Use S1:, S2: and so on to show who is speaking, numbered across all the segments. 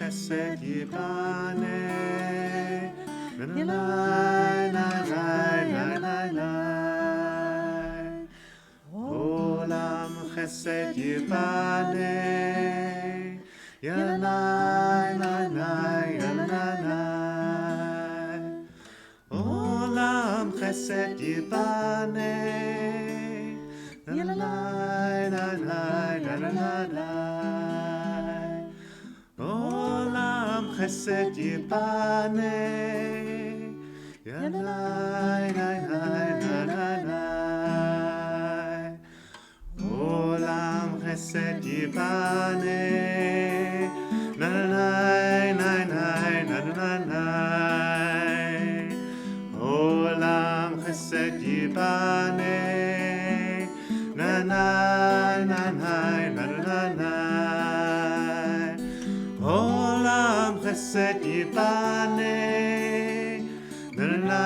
S1: chesed yibane. Yalai, lai, lai, lai, lai, lai. Olam chesed yibane. Yalai, lai, lai, lai, lai. Olam chesed yibane. Yalai, lai, lai, lai, lai. Olam chesed yibane. Yalai, lai, lai, lai, lai. Olam chesed yibane. La la la la la la la. Olam chesed yibane. La la la la la la la. Olam chesed yibane. La la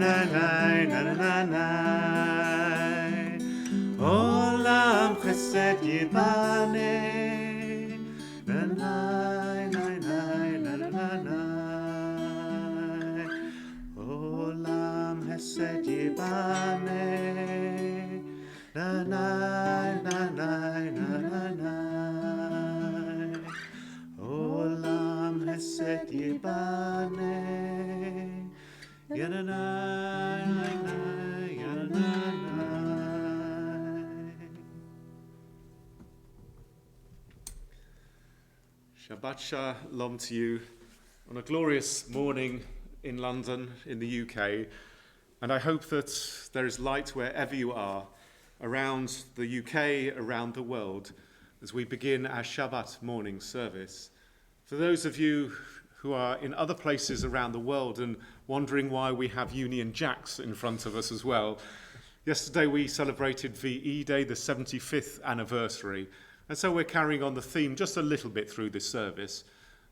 S1: la la la la la. Olam chesed yibane. La la la la la la la. Olam chesed yibane. La la la la la la la. Olam chesed yibane. Ya la la la la ya la la. Shabbat Shalom to you on a glorious morning in London, in the UK, and I hope that there is light wherever you are, around the UK, around the world, as we begin our Shabbat morning service. For those of you who are in other places around the world and wondering why we have Union Jacks in front of us as well, yesterday we celebrated VE Day, the 75th anniversary, and so we're carrying on the theme just a little bit through this service.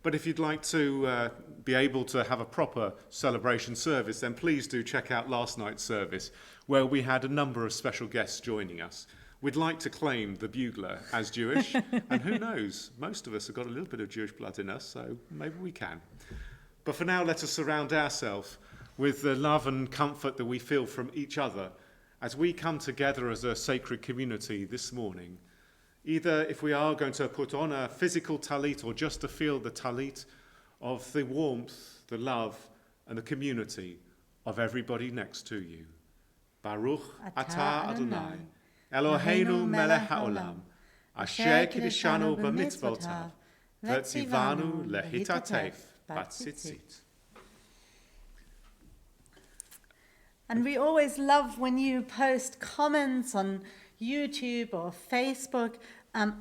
S1: But if you'd like to be able to have a proper celebration service, then please do check out last night's service, where we had a number of special guests joining us. We'd like to claim the bugler as Jewish, and who knows, most of us have got a little bit of Jewish blood in us, so maybe we can. But for now, let us surround ourselves with the love and comfort that we feel from each other as we come together as a sacred community this morning. Either if we are going to put on a physical talit or just to feel the talit of the warmth, the love, and the community of everybody next to you. Baruch atah Adonai, Eloheinu melech haolam, asher kiddushanu b'mitzvotav, v'tzivanu lehitatef batzitzit.
S2: And we always love when you post comments on YouTube or Facebook,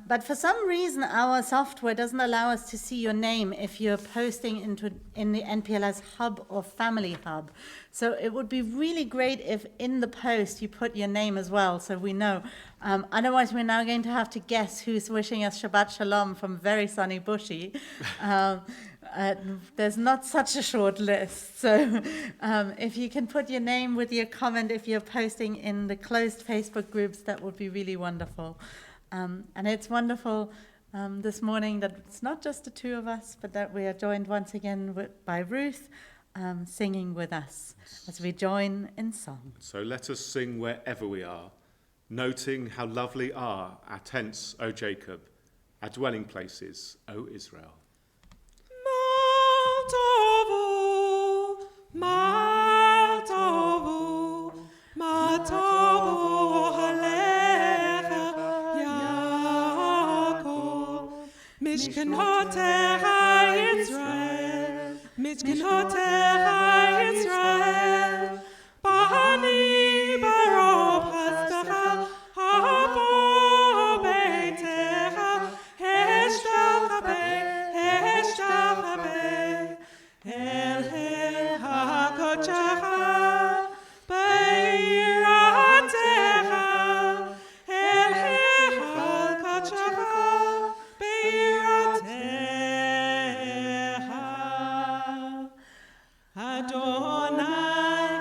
S2: but for some reason our software doesn't allow us to see your name if you're posting in the NPLS hub or family hub. So it would be really great if in the post you put your name as well, so we know. Otherwise we're now going to have to guess who's wishing us Shabbat Shalom from very sunny Bushy. There's not such a short list, so if you can put your name with your comment if you're posting in the closed Facebook groups, that would be really wonderful. And it's wonderful this morning that it's not just the two of us, but that we are joined once again by Ruth singing with us as we join in song.
S1: So let us sing wherever we are, noting how lovely are our tents, O Jacob, our dwelling places, O Israel.
S3: Mishkenotecha Yisrael, Mishkenotecha Yisrael, Bani Barov Hastacha, Habo Beitecha, Heshtachabe, El HaKodecha, Beiratecha, El HaKodecha, Adonai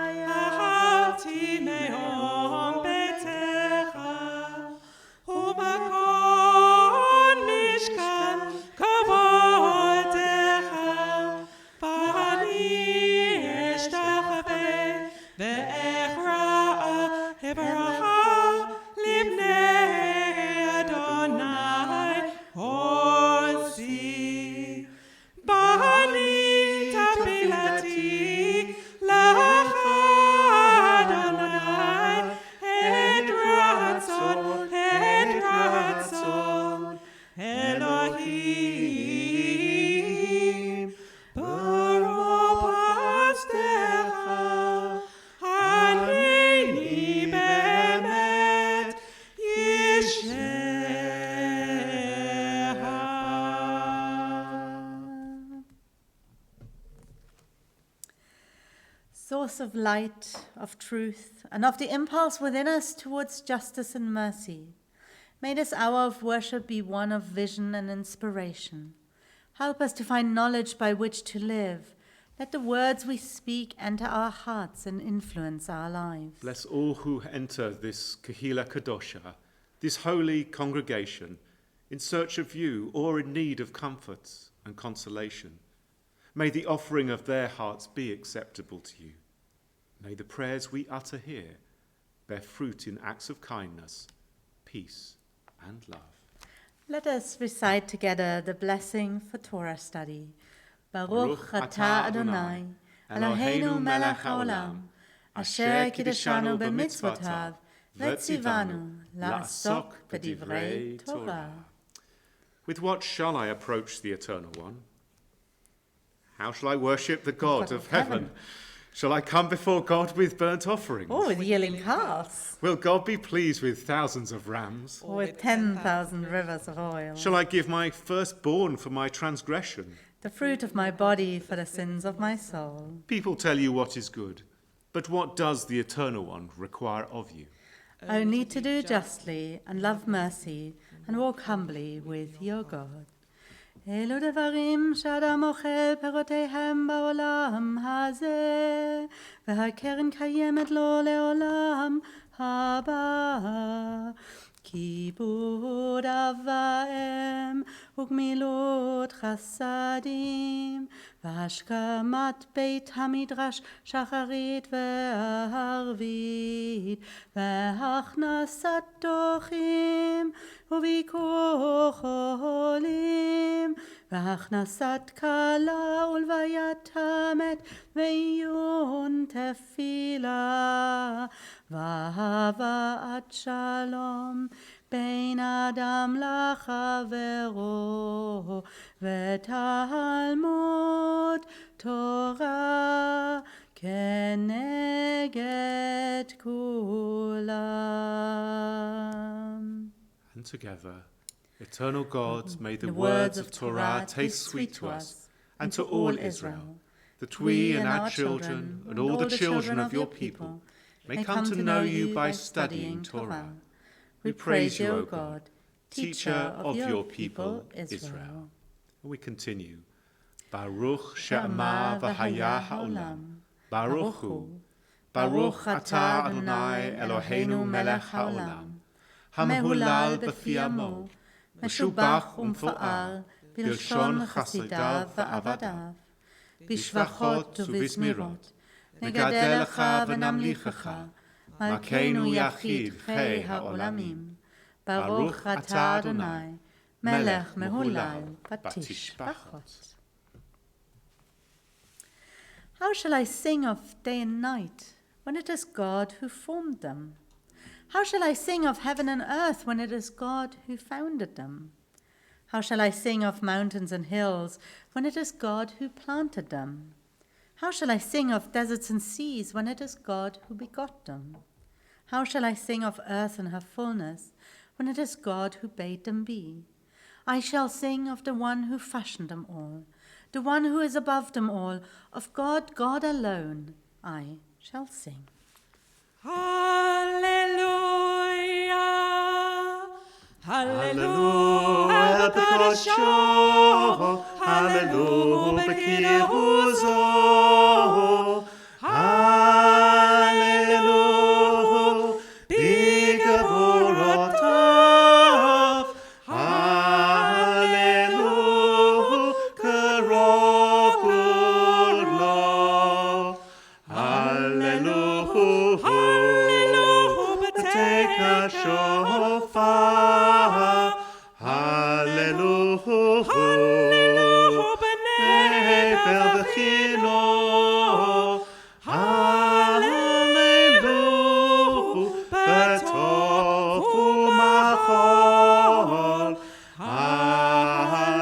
S3: Elohim, Baruch Pastecha, Hareini Be'emet Yishecha.
S2: Source of light, of truth, and of the impulse within us towards justice and mercy. May this hour of worship be one of vision and inspiration. Help us to find knowledge by which to live. Let the words we speak enter our hearts and influence our lives.
S1: Bless all who enter this Kehila Kadosha, this holy congregation, in search of you or in need of comfort and consolation. May the offering of their hearts be acceptable to you. May the prayers we utter here bear fruit in acts of kindness, peace, and love.
S2: Let us recite together the blessing for Torah study. Baruch atah Adonai, Eloheinu melech haolam, asher kiddushanu b'mitzvotav, v'tzivanu la'asok b'divrei Torah.
S1: With what shall I approach the Eternal One? How shall I worship the God of heaven? Shall I come before God with burnt offerings?
S2: Or with yielding calves,
S1: Will God be pleased with thousands of rams?
S2: or with 10,000 rivers of oil.
S1: Shall I give my firstborn for my transgression?
S2: The fruit of my body for the sins of my soul.
S1: People tell you what is good, but what does the Eternal One require of you?
S2: Only to do justly and love mercy and walk humbly with your God. אלו דברים שאדם אוכל פירותיהם בעולם הזה, והקרן קיימת לו לעולם הבא. כיבוד אב ואם וגמילות חסדים, והשכמת בית המדרש שחרית וערבית, והכנסת דוחים וביקור חולים, והכנסת כלה ולוויית המת ועיון תפילה, והבאת שלום בין אדם לחברו, ותלמוד תורה כנגד כולם.
S1: And together, Eternal God, may the words of Torah taste sweet to us and to all Israel, that we and our children and all the children of your people may come to know you by studying Torah. We praise you, O God, teacher of your people Israel. And we continue. Baruch she'amar v'haya ha'olam. Baruch hu. Baruch atah Adonai Eloheinu melech ha'olam. המהולל בפי עמו, משובח ומפואר בלשון חסידיו ועבדיו, בשבחות ובזמירות, נגדל לך ונמליכך, מלכנו יחיד חי העולמים. ברוך אתה אדוני, מלך מהולל בתשבחות.
S2: How shall I sing of day and night when it is God who formed them? How shall I sing of heaven and earth when it is God who founded them? How shall I sing of mountains and hills when it is God who planted them? How shall I sing of deserts and seas when it is God who begot them? How shall I sing of earth and her fullness when it is God who bade them be? I shall sing of the one who fashioned them all, the one who is above them all, of God, God alone, I shall sing.
S3: Hallelujah,
S1: Hallelujah, b'kodesho, Hallelujah, b'kidduzo, Hallelujah, b'gevuratav, Hallelujah, karov lo, Hallelujah, take a shofar, Hallelujah, Efer b'chino, Hallelujah, b'tov u'machol, Hallelujah.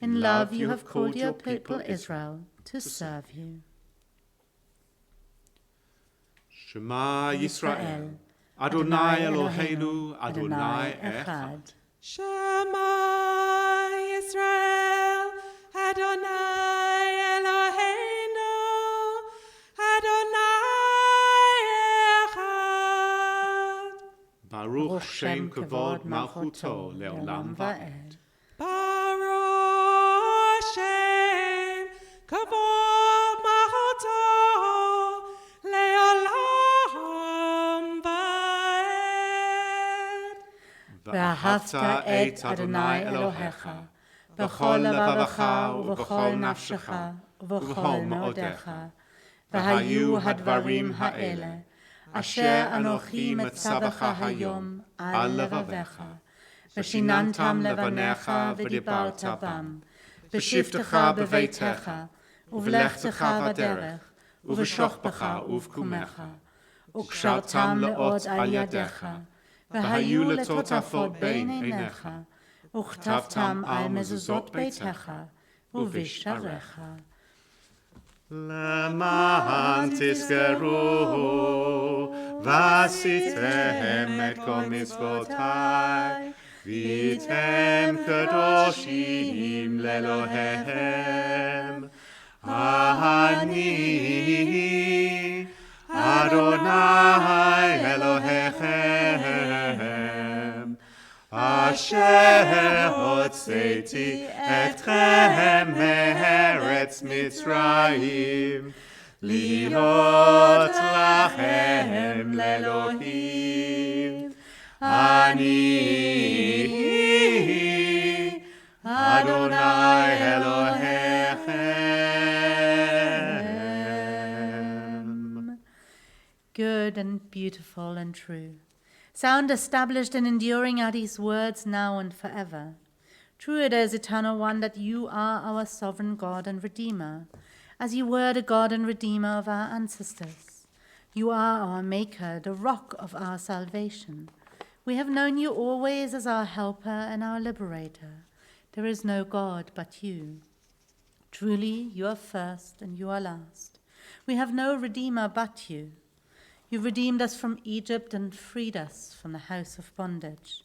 S2: In love you have called your people Israel to serve you.
S3: Shema Yisrael, Adonai Eloheinu, Adonai Echad.
S4: Shema Yisrael, Adonai Eloheinu, Adonai Echad.
S3: Baruch Hashem Kavod Malchuto Leolam Va'ed.
S4: Baruch Shem Kavod Malchuto Leolam Va'ed.
S2: ואהבת את אדוני אלוהיך, בכל לבבך ובכל נפשך ובכל מאודיך. והיו הדברים האלה, אשר אנוכי מצווך היום על לבביך, ושיננתם לבניך ודיברת בם, בשבתך בביתך, ובלכתך בדרך, ובשוכבך ובקומך, וקשרתם לעוד על ידיך, והיו לטוטפות בין עיניך, וכתבתם על מזוזות ביתך ובשעריך.
S3: למען תזכרו ועשיתם את כל מצוותיי, והייתם קדושים לאלוהיהם. אני אדוני אלוהיכם, אשר הוצאתי אתכם מארץ מצרים, להיות לכם לאלוהים. אני אדוני אלוהיכם.
S2: Good and beautiful and true. Sound established and enduring are these words now and forever. True it is, eternal one, that you are our sovereign God and Redeemer, as you were the God and Redeemer of our ancestors. You are our Maker, the rock of our salvation. We have known you always as our helper and our liberator. There is no God but you. Truly, you are first and you are last. We have no Redeemer but you. You redeemed us from Egypt and freed us from the house of bondage.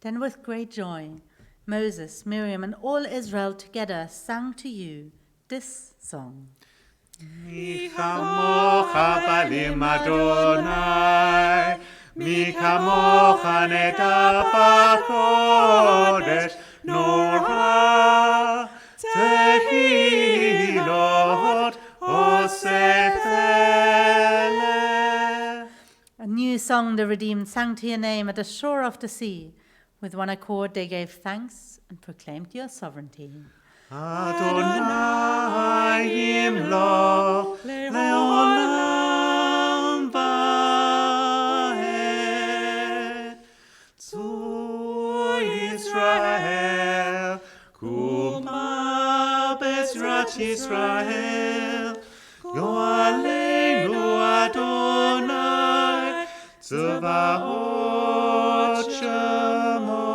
S2: Then with great joy, Moses, Miriam, and all Israel together sang to you this song.
S3: Mi kamocha balim Adonai, mi kamocha neda b'kodesh, norah tehilot oseh pele.
S2: A new song the redeemed sang to your name at the shore of the sea. With one accord they gave thanks and proclaimed your sovereignty.
S3: Adonai yimloch leolam va'ed. Zu Yisrael, kuma bezrat Yisrael, Yo'aleinu Adonai, Tzvaot Shemo,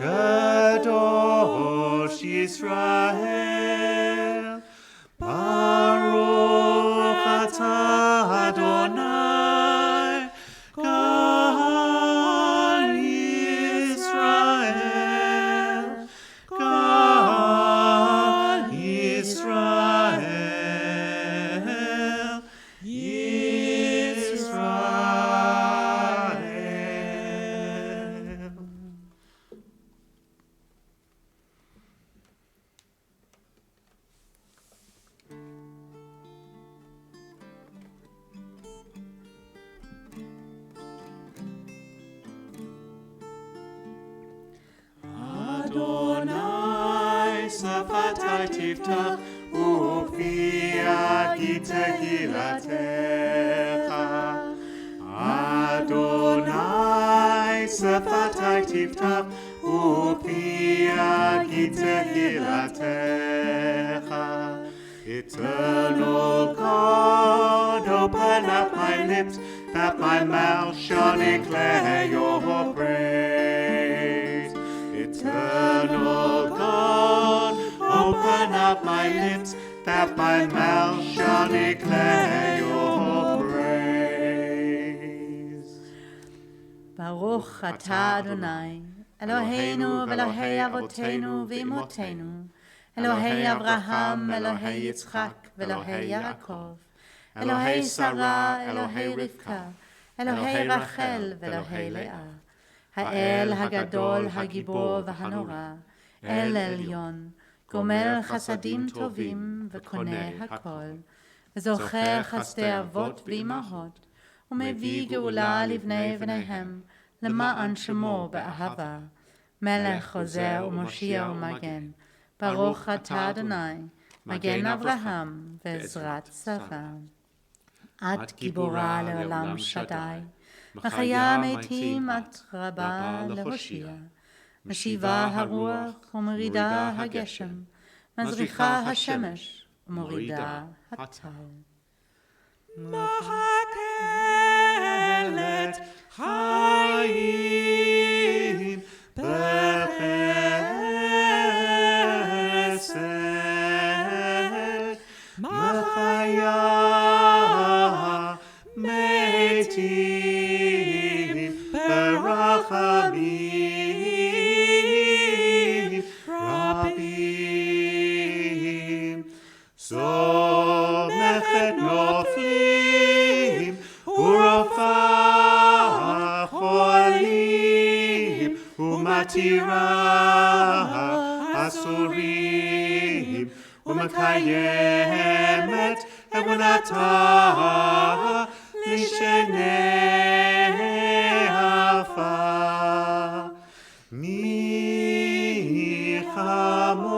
S3: Kadosh Yisrael, Baruch atah Adonai, God Yisrael, God Yisrael, Yisrael. Adonai safatai tiftach upi agite hilatecha. Adonai safatai tiftach upi agite hilatecha. Eternal God, open up my lips, that my mouth shall declare your praise. Eternal eternal God, open up my lips, that my mouth shall declare your praise.
S2: Baruch atah Adonai, Eloheinu v'Elohei Avotenu v'Imotenu, Elohei Avraham, Elohei Yitzchak, v'Elohei Yaakov, Elohei Sarah, Elohei Rivka, Elohei Rachel, v'Elohei Leah, Ha'el Hagadol, Hagibor v'Hanora, El Elyon, Gomer Chasadim Tovim, v'Koneh Hakol, וזוכר חסדי אבות ואימהות, ומביא גאולה לבני בניהם, למען שמו באהבה. מלך עוזר ומושיע ומגן, ברוך אתה אדוני, מגן אברהם ועזרת צבא. את גיבורה לעולם שדי, מחיה מתים את רבה להושיע. משיבה הרוח ומורידה הגשם, מזריחה השמש ומורידה הטל.
S4: מחכלת חיים בחסד, מחיה מתים ברחמים רבים. סומכת נופלים ורופאה חולים ומתירה אסורים ומקיימת אמונתה לשני עפר. מי כמוך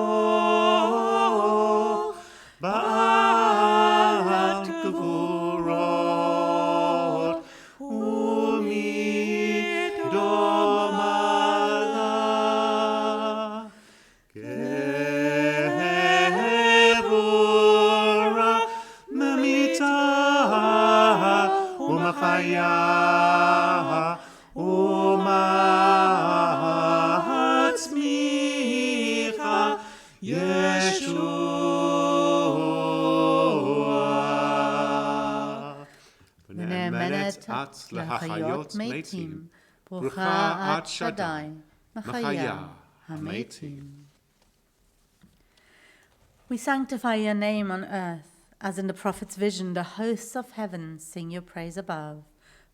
S4: בעלת גבורות ומי דומה לה. גבורה ממיתה ומחיה ומצמיחה ישועה.
S2: ונאמנת את להחיות מתים, ברוכה את שדי, מחיה המתים. We sanctify your name on earth, as in the prophet's vision the hosts of heaven sing your praise above,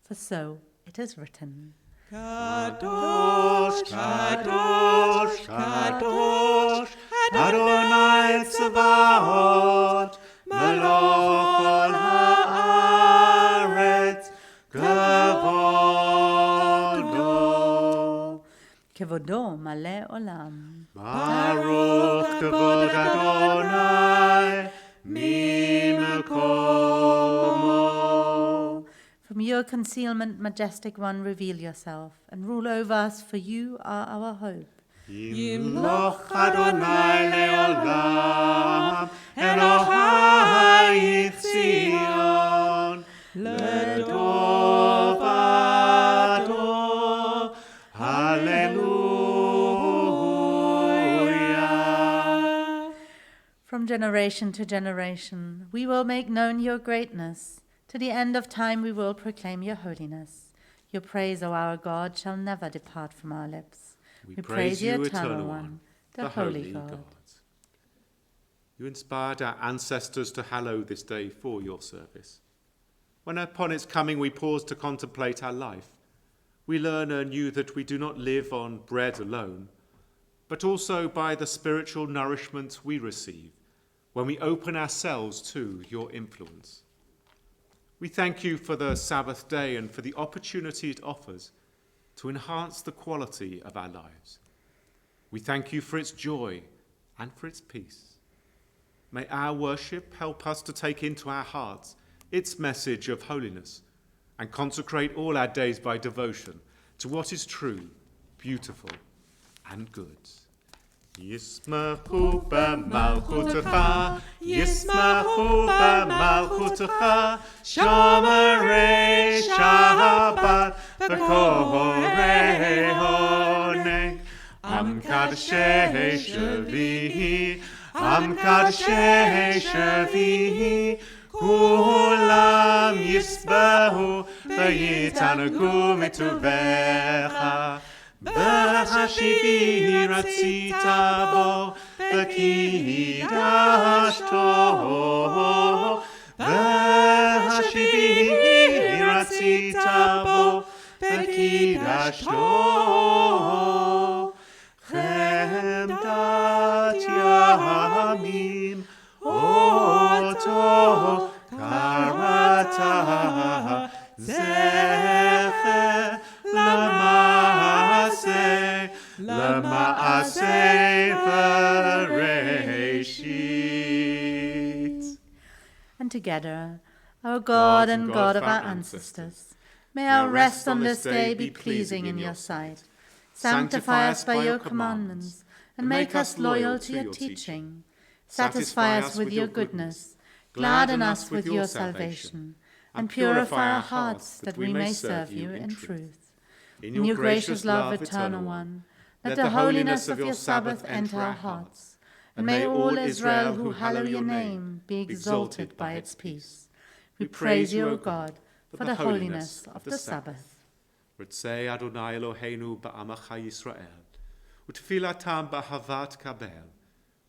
S2: for so it is written.
S4: Kadosh, Kadosh, Kadosh,
S3: Adonai Tzebaot, Melech kol haaretz, Kavodo.
S2: כבודו מלא עולם.
S3: Baruch kavod Adonai, Mimakomo.
S2: From your concealment, majestic one, reveal yourself and rule over us, for you are our hope.
S3: Yimloch Adonai leolam, Elohai Tzion, Ledovado, Hallelujah.
S2: From generation to generation, we will make known your greatness. To the end of time, we will proclaim your holiness. Your praise, O our God, shall never depart from our lips. We praise you, Eternal One, the Holy God.
S3: You inspired our ancestors to hallow this day for your service. When upon its coming we pause to contemplate our life, we learn anew that we do not live on bread alone, but also by the spiritual nourishment we receive when we open ourselves to your influence. We thank you for the Sabbath day and for the opportunity it offers to enhance the quality of our lives. We thank you for its joy and for its peace. May our worship help us to take into our hearts its message of holiness and consecrate all our days by devotion to what is true, beautiful, and good. Yismachu b'malchutecha, Yismachu b'malchutecha, Shomerei Shabbat v'korei honeg, Am Kadeshei Shavi, Am Kadeshei Shavi, Kulam Yisbahu, Vayitanagu Mituvecha, B'Hashivi Ratzita Bo, V'Kidashto, B'Hashivi Ratzita Bo, V'Kidashto, Chemdat Yamim, Oto Karata, Zecher L'Maaseh Bereshit.
S2: And together, our God and God of our ancestors, may our rest on this day be pleasing in your sight. Sanctify us by your commandments, and make us loyal to your teaching. Satisfy us with your goodness, gladden us with your salvation, and purify our hearts that we may serve you in truth. In your gracious love, eternal one, let the holiness of your Sabbath enter our hearts, and may all Israel who hallow your name be exalted by its peace. We praise you, O God, for the holiness of the Sabbath.
S3: Ritzei Adonai Eloheinu ba'amacha Yisrael, u'tefilatam ba'havat kabel,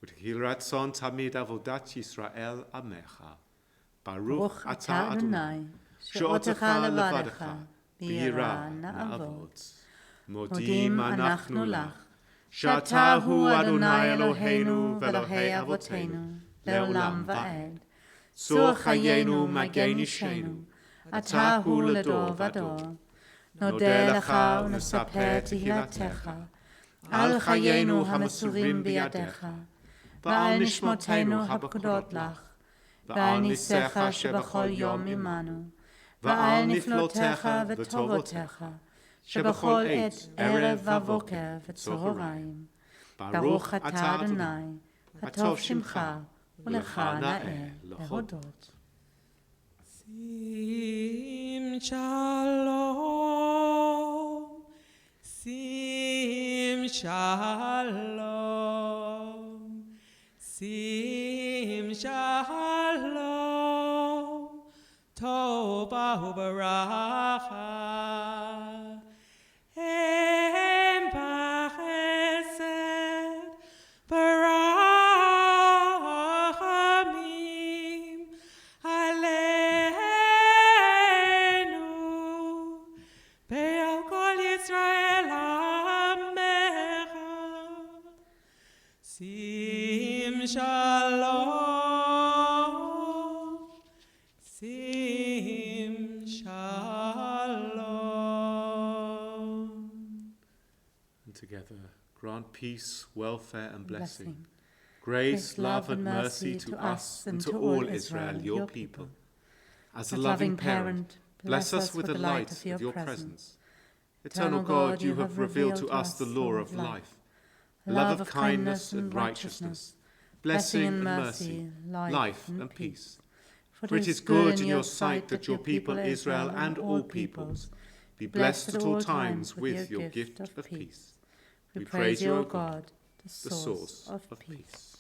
S3: u'tehil ratzon tamid avodat Yisrael amecha. Baruch atah Adonai, she'otecha levadecha, v'yira na'avod. Modim anachnu lach, she'ata hu Adonai Eloheinu v'Elokei avotenu, le'olam va'ed. Tzur chayenu magen ishenu, ata hu ledor vador. נודה לך ונספר תהילתך, על חיינו המסורים בידיך, ועל נשמותינו הפקודות לך, ועל ניסיך שבכל יום עמנו, ועל נפלותיך וטובותיך, שבכל עת ערב ובוקר וצהריים. ברוך אתה אדוני, הטוב שמך, ולך נאה להודות.
S4: Sim shalom, sim shalom, sim shalom, tova ubaracha, em b'chesed, barachamim, aleinu, be'al kol Yisrael amecha. Sim shalom, sim shalom.
S3: And together, grant peace, welfare, and blessing. Grace, love, and mercy to us and to all Israel, your people. As a loving parent, bless us with the light of your presence. Eternal God, you have revealed to us the law of life, a love of kindness and righteousness, blessing and mercy, life and peace. For it is good in your sight that your people Israel and all peoples be blessed at all times with your gift of peace. We praise you, O God, the source of peace.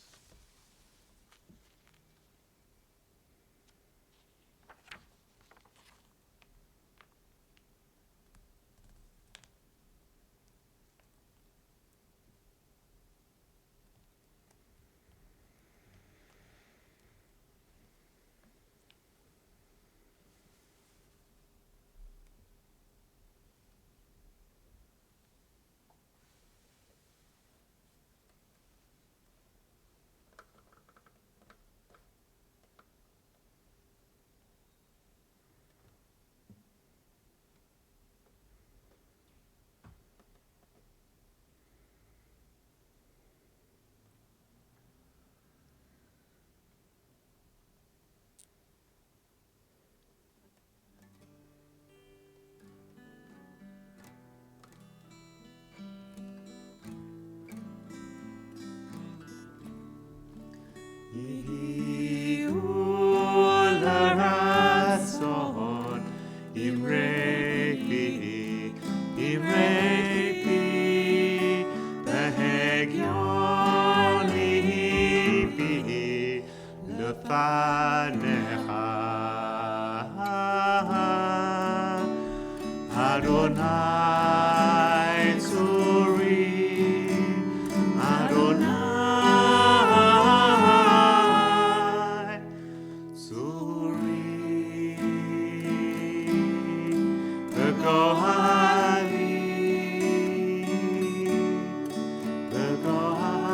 S3: Imrei pi, לפניך, אדוני צורי, אדוני צורי, וגואלי, וגואלי.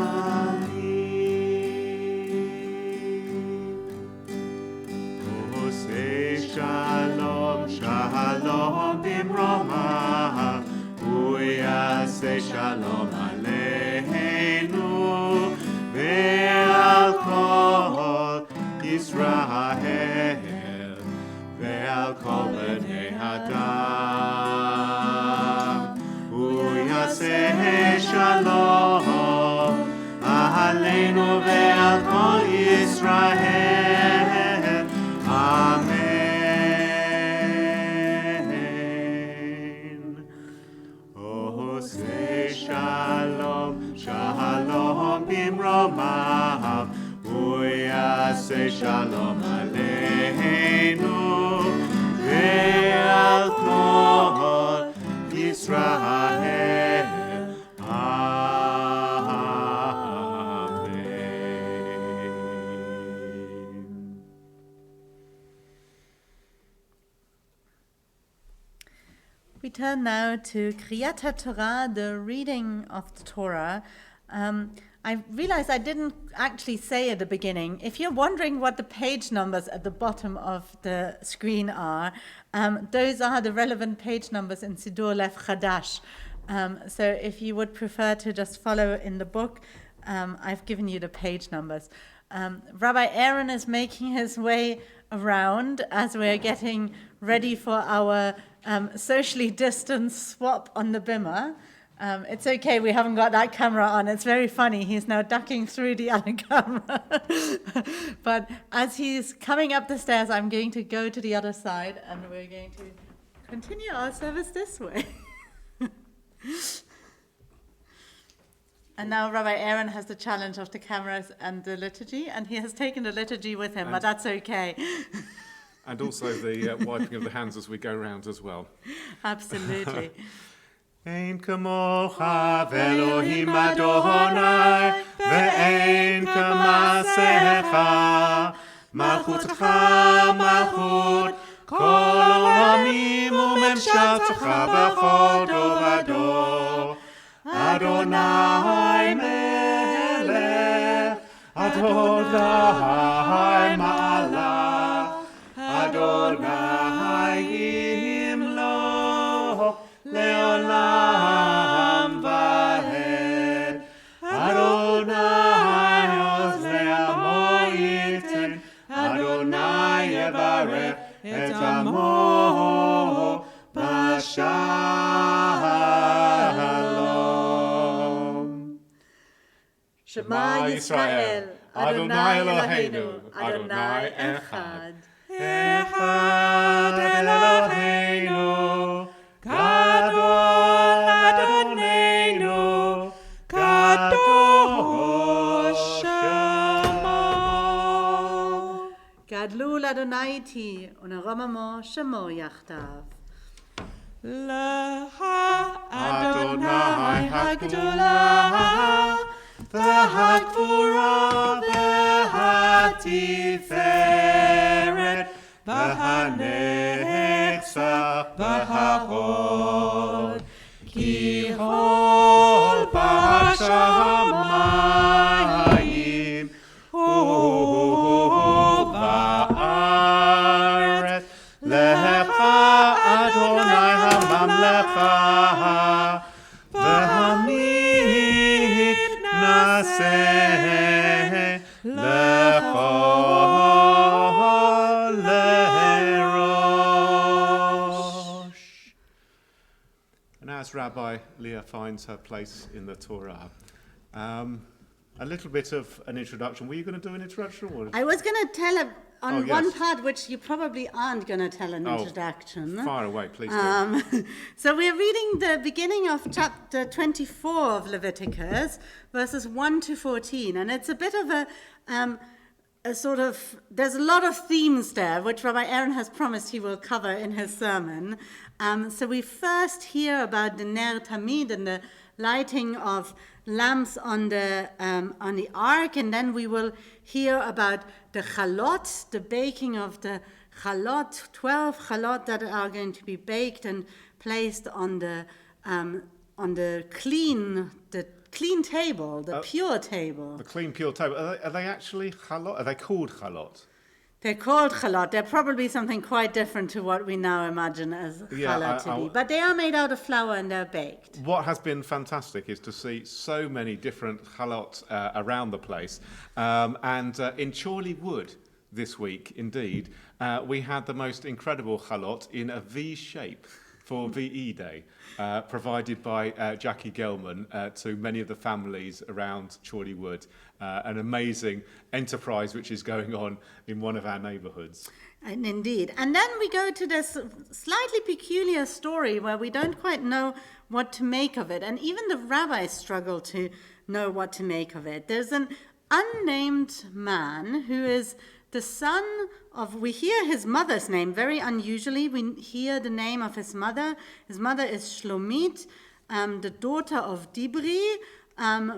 S3: עושה שלום, שלום במרומיו, הוא יעשה שלום עלינו ועל כל ישראל ועל כל בני אדם. הוא יעשה שלום עלינו ועל כל ישראל. אמן. עושה שלום, שלום במרומיו, הוא יעשה שלום עלינו ועל כל ישראל. Amen.
S2: We turn now to Kriyat Torah, the reading of the Torah. I realized I didn't actually say at the beginning. If you're wondering what the page numbers at the bottom of the screen are, those are the relevant page numbers in Sidur Lev Chadash. So if you would prefer to just follow in the book, I've given you the page numbers. Rabbi Aaron is making his way around as we're getting ready for our socially distanced swap on the bimmer. It's okay, we haven't got that camera on. It's very funny. He's now ducking through the other camera. But as he's coming up the stairs, I'm going to go to the other side and we're going to continue our service this way. And now Rabbi Aaron has the challenge of the cameras and the liturgy, and he has taken the liturgy with him, but that's okay.
S1: And also the wiping of the hands as we go round as well.
S2: Absolutely.
S3: אין כמוך ואלוהים אדוני ואין כמעשיך מלכותך מלכות כל עולמים וממשלתך בכל דור ודור אדוני מלך אדוני מעלה אדוני ימלוך לעולם ועד אדוני עוז לעמו ייתן אדוני יברך את עמו בשלום.
S2: Shema Yisrael, Adonai Eloheinu, Adonai Echad.
S3: אחד אלוהינו גדול אדוננו קדוש שמו.
S2: גדלו לאדוני איתי, ונרוממו שמו יחדיו.
S4: לך אדוני הגדולה
S3: והגבורה והתפארת והנצח וההוד כי כל בשמיים ובארץ לך אדוני הממלכה והמתנשא לכל לראש. And as Rabbi Leah finds her place in the Torah, a little bit of an introduction. Were you going to do an introduction? Or?
S2: I was going to tell on
S3: Oh,
S2: one
S3: yes.
S2: part which you probably aren't going to tell an
S3: Oh,
S2: introduction.
S3: Far away, please do.
S2: So we're reading the beginning of chapter 24 of Leviticus, verses 1 to 14, and it's a bit of there's a lot of themes there, which Rabbi Aaron has promised he will cover in his sermon. So we first hear about the Ner Tamid and the lighting of lamps on the ark, and then we will hear about the chalot, the baking of the chalot, 12 chalot that are going to be baked and placed on the clean table, the pure table.
S3: The clean, pure table. Are they actually chalot? Are they called chalot?
S2: They're called chalot. They're probably something quite different to what we now imagine as chalot to be. But they are made out of flour and they're baked.
S3: What has been fantastic is to see so many different chalot around the place. And in Chorley Wood this week, indeed, we had the most incredible chalot in a V shape for VE Day, provided by Jackie Gelman to many of the families around Chorley Wood. An amazing enterprise which is going on in one of our neighbourhoods.
S2: And indeed. And then we go to this slightly peculiar story where we don't quite know what to make of it. And even the rabbis struggle to know what to make of it. There's an unnamed man who is the son of, we hear his mother's name very unusually. We hear the name of his mother. His mother is Shlomit, the daughter of Dibri,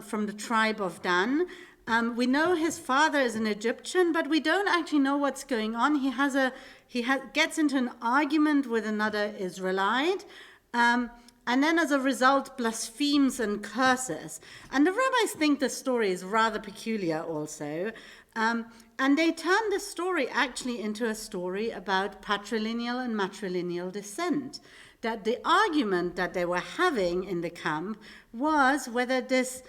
S2: from the tribe of Dan. We know his father is an Egyptian, but we don't actually know what's going on. He gets into an argument with another Israelite, and then as a result blasphemes and curses. And the rabbis think the story is rather peculiar also. And they turn the story actually into a story about patrilineal and matrilineal descent. That the argument that they were having in the camp was whether this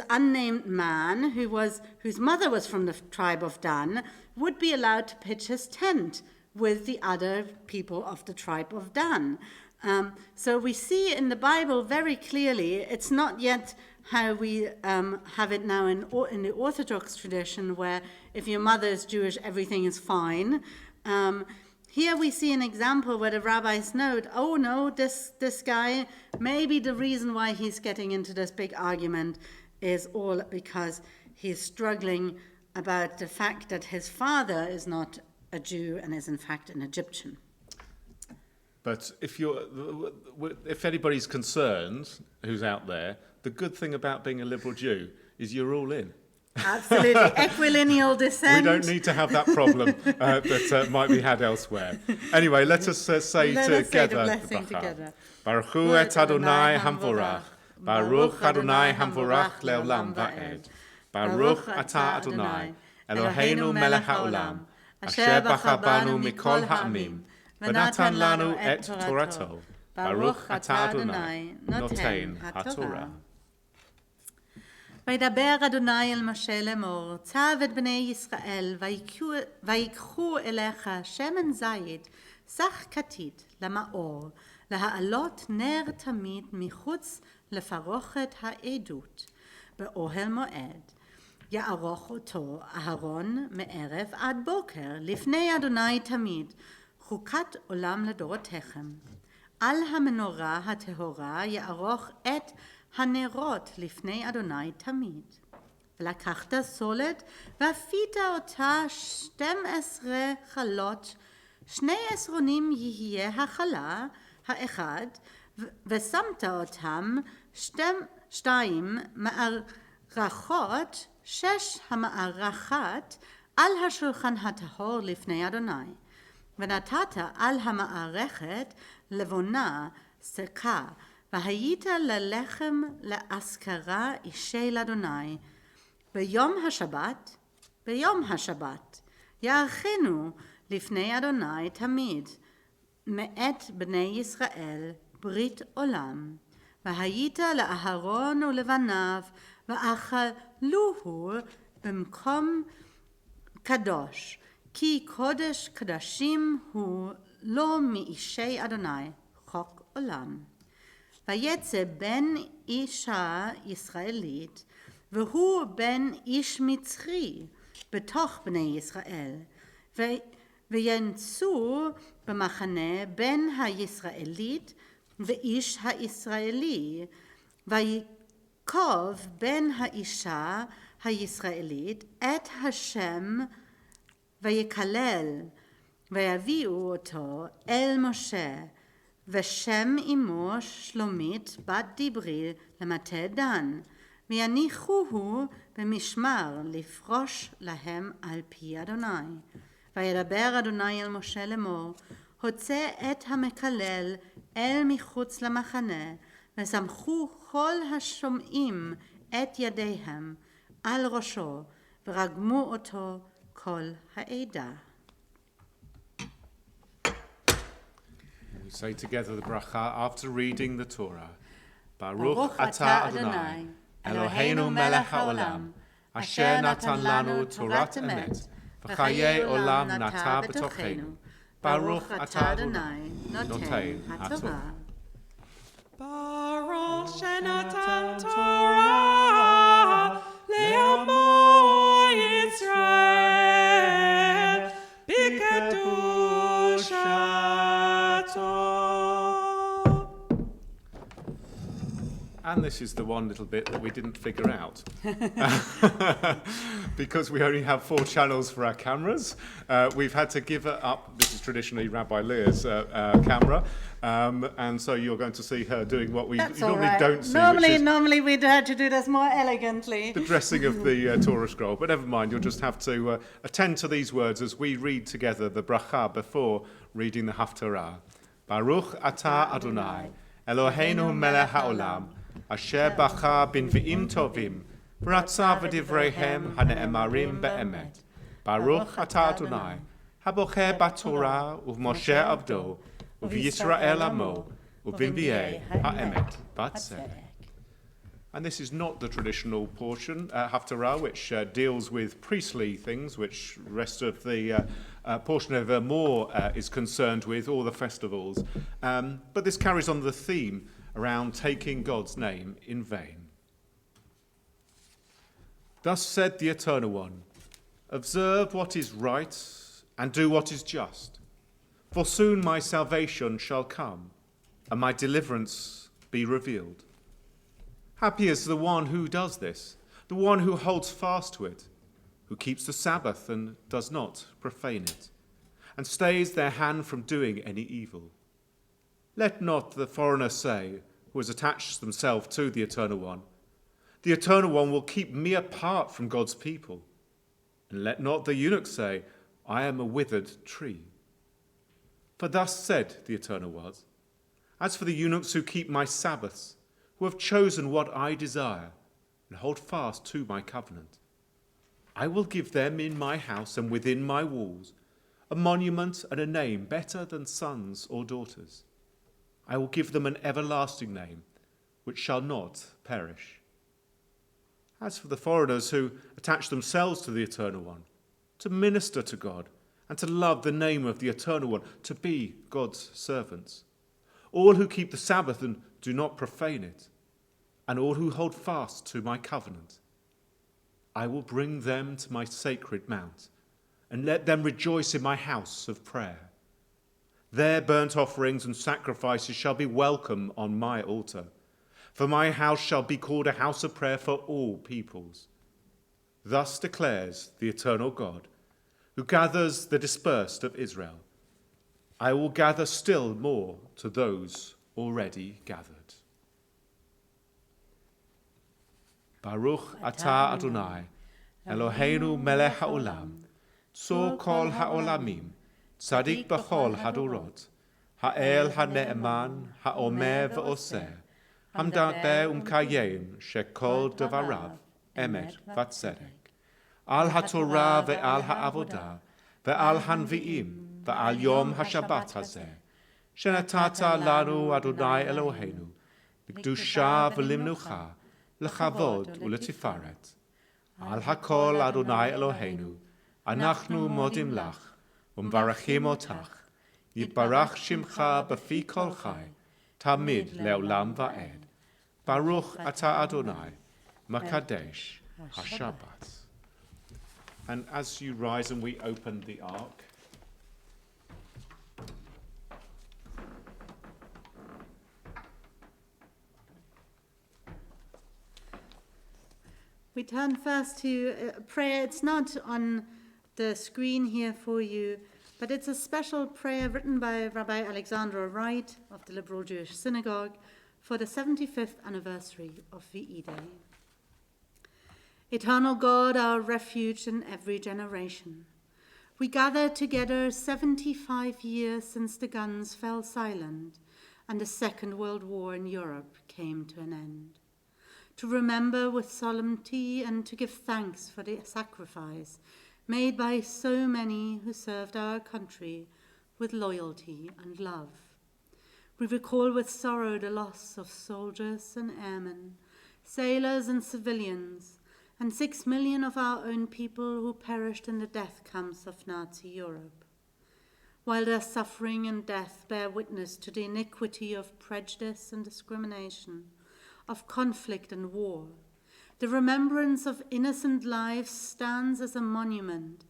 S2: unnamed man, whose mother was from the tribe of Dan, would be allowed to pitch his tent with the other people of the tribe of Dan. So we see in the Bible very clearly, it's not yet how we have it now in the Orthodox tradition, where if your mother is Jewish, everything is fine. Here we see an example where the rabbis note, oh no, this guy, maybe the reason why he's getting into this big argument is all because he's struggling about the fact that his father is not a Jew and is in fact an Egyptian.
S3: But if anybody's concerned, who's out there, the good thing about being a liberal Jew is you're all in.
S2: Absolutely. Equilineal descent.
S3: We don't need to have that problem that might be had elsewhere. Anyway, let us say together
S2: say the blessing together.
S3: Baruch hu et Adonai hamvorach. Baruch Adonai hamvorach leolam va'ed. Baruch atah Adonai, Eloheinu melech haolam, asher bachar banu mikol ha'amim, v'natan lanu et Torato. Baruch atah Adonai, noten haTorah.
S2: וידבר אדוני אל משה לאמור, צב את בני ישראל, ויקחו אליך שמן זית, סך כתית למאור, להעלות נר תמיד מחוץ לפרוכת העדות, באוהל מועד. יערוך אותו אהרון מערב עד בוקר, לפני אדוני תמיד, חוקת עולם לדורותיכם. על המנורה הטהורה יערוך את הנרות לפני אדוני תמיד. ולקחת סולת ואפית אותה 12 חלות, 2 עשרונים יהיה החלה האחד, ושמת אותם 2 מערכות, 6 המערכת על השולחן הטהור לפני אדוני. ונתת על המערכת לבונה סקה, והיית ללחם לאזכרה אישי לאדוני. ביום השבת, יערכנו לפני אדוני תמיד, מאת בני ישראל ברית עולם. והיית לאהרון ולבניו, ואכלוהו במקום קדוש, כי קודש קדשים הוא לא מאישי אדוני, חוק עולם. ויצא בן אישה ישראלית, והוא בן איש מצרי, בתוך בני ישראל. וינצו במחנה בן הישראלית ואיש הישראלי, ויקוב בן האישה הישראלית את השם ויקלל, ויביאו אותו אל משה, ושם אמו שלומית בת דברי למטה דן, ויניחוהו במשמר לפרוש להם על פי אדוני. וידבר אדוני אל משה לאמור, הוצא את המקלל אל מחוץ למחנה, וסמכו כל השומעים את ידיהם על ראשו, ורגמו אותו כל העדה.
S3: We say together the bracha after reading the Torah. Baruch atah Adonai, Eloheinu melech haolam, asher natan lanu Torat emet, v'chayei olam nata b'tochenu. Baruch atah Adonai, noten haTorah.
S4: Baruch shenatan Torah le'amo Yisrael b'kedushato.
S3: And this is the one little bit that we didn't figure out. Because we only have 4 channels for our cameras, we've had to give it up. This is traditionally Rabbi Leah's camera, and so you're going to see her doing what we normally don't see, which is
S2: Normally we'd had to do this more elegantly.
S3: the dressing of the Torah scroll. But never mind, you'll just have to attend to these words as we read together the bracha before reading the Haftarah. Baruch atah Adonai, Eloheinu melech haolam, asher bacha b'nvi'im tovim, v'ratza v'divreihem hane'emarim be'emet. Baruch atah Adonai, habocher b'Torah uv'Moshe avdo, uv'Yisrael amo, uv'nvi'ei ha'emet b'tzedek. And this is not the traditional portion, Haftarah, which deals with priestly things, which the rest of the portion of more is concerned with, all the festivals. But this carries on the theme around taking God's name in vain. Thus said the Eternal One, observe what is right and do what is just, for soon my salvation shall come, and my deliverance be revealed. Happy is the one who does this, the one who holds fast to it, who keeps the Sabbath and does not profane it, and stays their hand from doing any evil. Let not the foreigner say, who has attached themselves to the Eternal One will keep me apart from God's people. And let not the eunuch say, I am a withered tree. For thus said the Eternal One, as for the eunuchs who keep my Sabbaths, who have chosen what I desire, and hold fast to my covenant, I will give them in my house and within my walls a monument and a name better than sons or daughters. I will give them an everlasting name, which shall not perish. As for the foreigners who attach themselves to the Eternal One, to minister to God, and to love the name of the Eternal One, to be God's servants, all who keep the Sabbath and do not profane it, and all who hold fast to my covenant, I will bring them to my sacred mount, and let them rejoice in my house of prayer. Their burnt offerings and sacrifices shall be welcome on my altar, for my house shall be called a house of prayer for all peoples. Thus declares the eternal God, who gathers the dispersed of Israel. I will gather still more to those already gathered. Baruch atah Adonai, Eloheinu melech haolam, tzor kol haolamim, Tzadik b'chol hadorot, ha'el ha'ne'eman, ha'omer v'oseh, hamda'eh umkayem, shekol devarav, emet v'tzedek. Al ha'torah ve'al ha'avodah, ve'al hanvi'im, ve'al yom ha'shabbat hazeh, shenatata lanu Adonai Eloheinu, b'kedusha v'limnucha, l'chavod u'letifaret. Al ha'kol Adonai Eloheinu, anachnu modim lach, ומברכים אותך, יתברך שמך בפי כל חי, תמיד לעולם ועד. ברוך אתה אדוני, מקדש השבת. And as you rise and we open the ark,
S2: We turn first to prayer. It's not on the screen here for you, but it's a special prayer written by Rabbi Alexandra Wright of the Liberal Jewish Synagogue for the 75th anniversary of VE Day. Eternal God, our refuge in every generation, we gather together 75 years since the guns fell silent and the Second World War in Europe came to an end, to remember with solemnity and to give thanks for the sacrifice made by so many who served our country with loyalty and love. We recall with sorrow the loss of soldiers and airmen, sailors and civilians, and 6 million of our own people who perished in the death camps of Nazi Europe. While their suffering and death bear witness to the iniquity of prejudice and discrimination, of conflict and war, the remembrance of innocent lives stands as a monument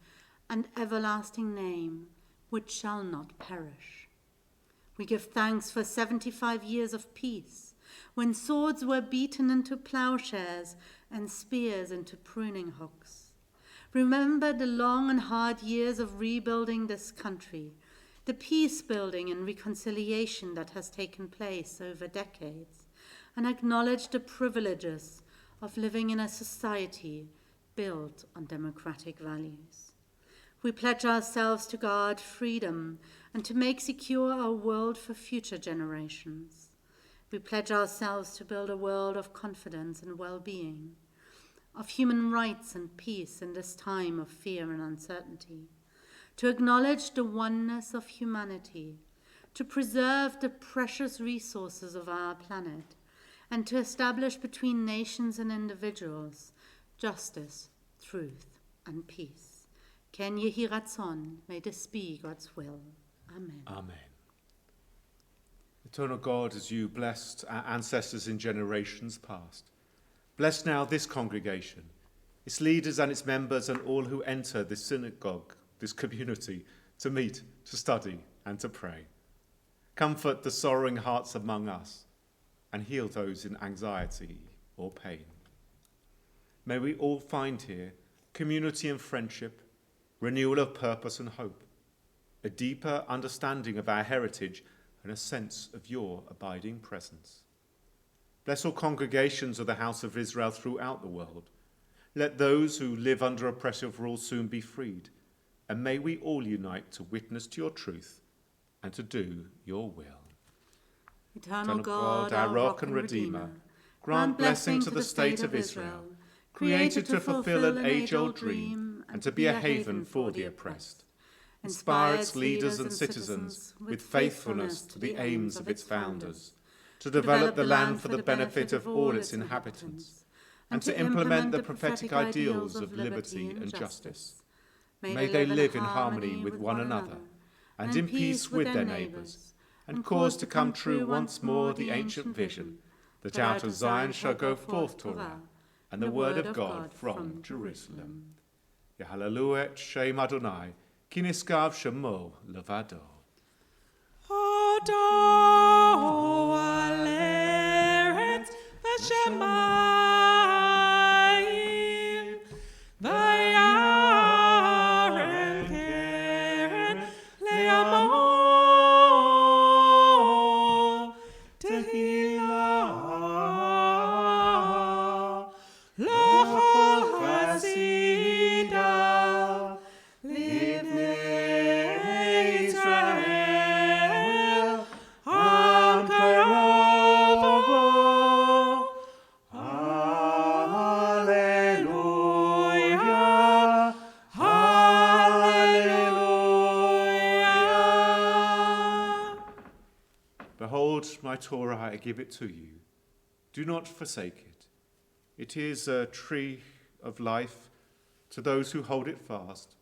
S2: and everlasting name which shall not perish. We give thanks for 75 years of peace, when swords were beaten into plowshares and spears into pruning hooks. Remember the long and hard years of rebuilding this country, the peace building and reconciliation that has taken place over decades, and acknowledge the privileges of living in a society built on democratic values. We pledge ourselves to guard freedom and to make secure our world for future generations. We pledge ourselves to build a world of confidence and well-being, of human rights and peace in this time of fear and uncertainty, to acknowledge the oneness of humanity, to preserve the precious resources of our planet, and to establish between nations and individuals justice, truth, and peace. Ken Yehi Ratzon, may this be God's will. Amen.
S1: Amen. Eternal God, as you blessed our ancestors in generations past, bless now this congregation, its leaders and its members, and all who enter this synagogue, this community, to meet, to study, and to pray. Comfort the sorrowing hearts among us, and heal those in anxiety or pain. May we all find here community and friendship, renewal of purpose and hope, a deeper understanding of our heritage, and a sense of your abiding presence. Bless all congregations of the house of Israel throughout the world. Let those who live under oppressive rule soon be freed, and may we all unite to witness to your truth and to do your will.
S2: Eternal God, our rock and redeemer,
S1: grant blessing to the state of Israel, created to fulfill an age-old dream and to be a haven for the oppressed. Inspire its leaders and citizens with faithfulness to the aims of its founders, to develop the land for the benefit of all its inhabitants, and to implement the prophetic ideals of liberty and justice. May they live in harmony with one another and in peace with their neighbours, and cause to come true once more the ancient vision that out of Zion shall go forth Torah and the word of God from Jerusalem. Yehalelu et Shem Adonai, ki niskav shemo levado.
S4: Hodo aleret v'shamayim v'yaren keren le'amo tehillah l'chol chasidav livnei Israel am karavo. Hallelujah, hallelujah.
S1: Behold my Torah, I give it to you. Do not forsake it. It is a tree of life to those who hold it fast,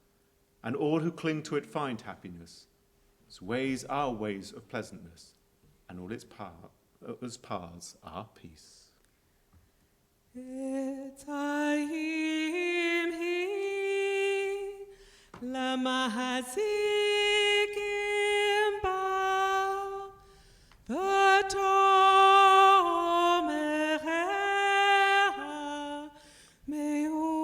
S1: and all who cling to it find happiness. Its ways are ways of pleasantness, and all its paths are peace.
S4: Etayim hi lamahazikim ba v'tomereha me'usha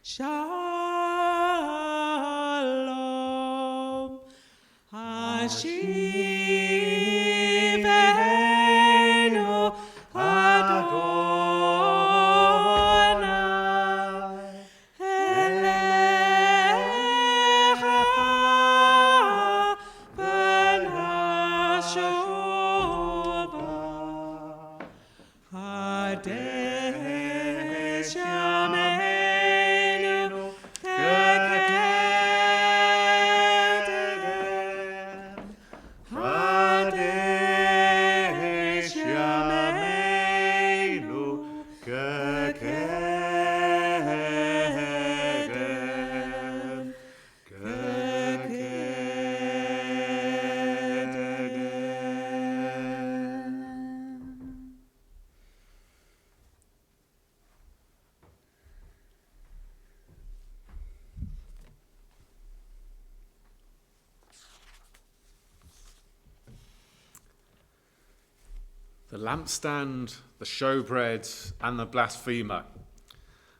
S4: Shalom. Hashivenu Adonai elecha ben hashuvah Hadesh Yameinu Kekedem Hadesh Yameinu Kekedem
S1: The lampstand, the showbread, and the blasphemer.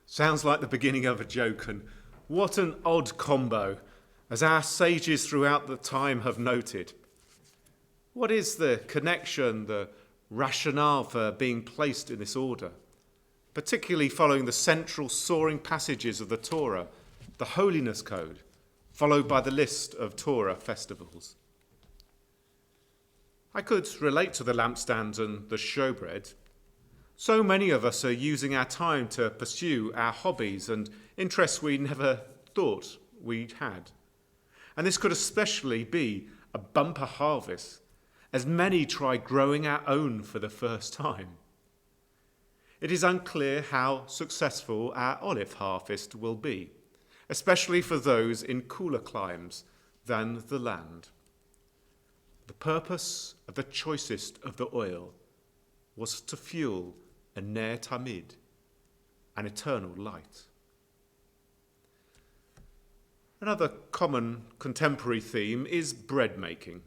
S1: Sounds like the beginning of a joke, and what an odd combo, as our sages throughout the time have noted. What is the connection, the rationale for being placed in this order, particularly following the central soaring passages of the Torah, the Holiness Code, followed by the list of Torah festivals? I could relate to the lampstand and the showbread. So many of us are using our time to pursue our hobbies and interests we never thought we'd had. And this could especially be a bumper harvest, as many try growing our own for the first time. It is unclear how successful our olive harvest will be, especially for those in cooler climes than the land. The purpose of the choicest of the oil was to fuel a ner tamid, an eternal light. Another common contemporary theme is bread making.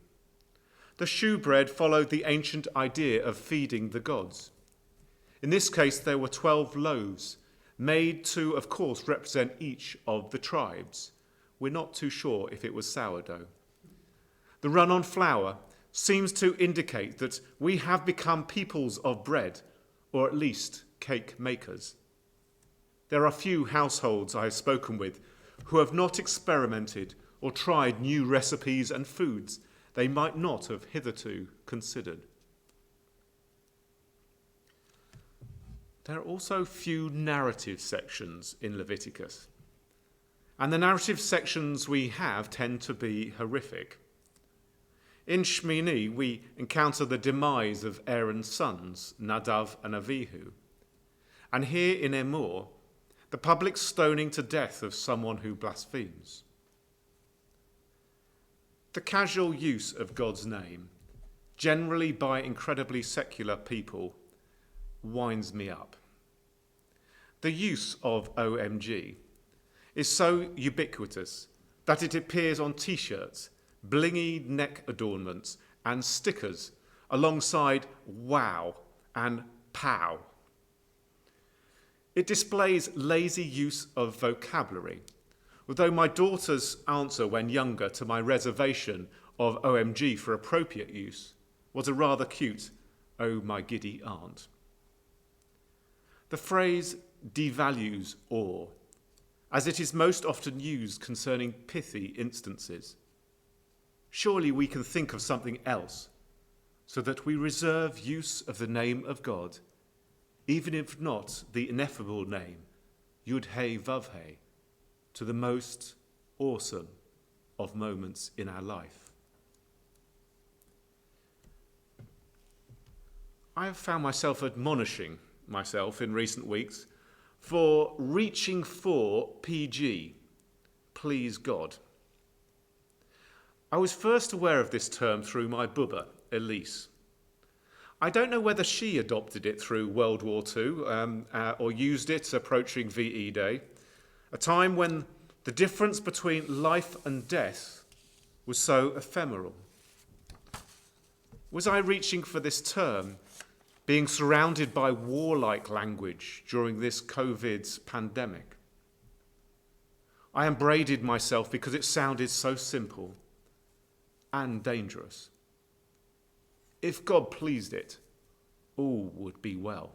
S1: The shewbread followed the ancient idea of feeding the gods. In this case, there were 12 loaves, made to, of course, represent each of the tribes. We're not too sure if it was sourdough. The run on flour seems to indicate that we have become peoples of bread, or at least cake makers. There are few households I have spoken with who have not experimented or tried new recipes and foods they might not have hitherto considered. There are also few narrative sections in Leviticus, and the narrative sections we have tend to be horrific. In Shmini, we encounter the demise of Aaron's sons, Nadav and Avihu. And here in Emor, the public stoning to death of someone who blasphemes. The casual use of God's name, generally by incredibly secular people, winds me up. The use of OMG is so ubiquitous that it appears on t-shirts, blingy neck adornments, and stickers alongside wow and pow. It displays lazy use of vocabulary, although my daughter's answer when younger to my reservation of OMG for appropriate use was a rather cute, "Oh my giddy aunt." The phrase devalues awe, as it is most often used concerning pithy instances. Surely we can think of something else, so that we reserve use of the name of God, even if not the ineffable name, Yud-He Vav-He, to the most awesome of moments in our life. I have found myself admonishing myself in recent weeks for reaching for PG, please God. I was first aware of this term through my bubba, Elise. I don't know whether she adopted it through World War II or used it approaching VE Day,
S3: a time when the difference between life and death was so ephemeral. Was I reaching for this term, being surrounded by warlike language during this COVID pandemic? I upbraided myself because it sounded so simple and dangerous. If God pleased it, all would be well.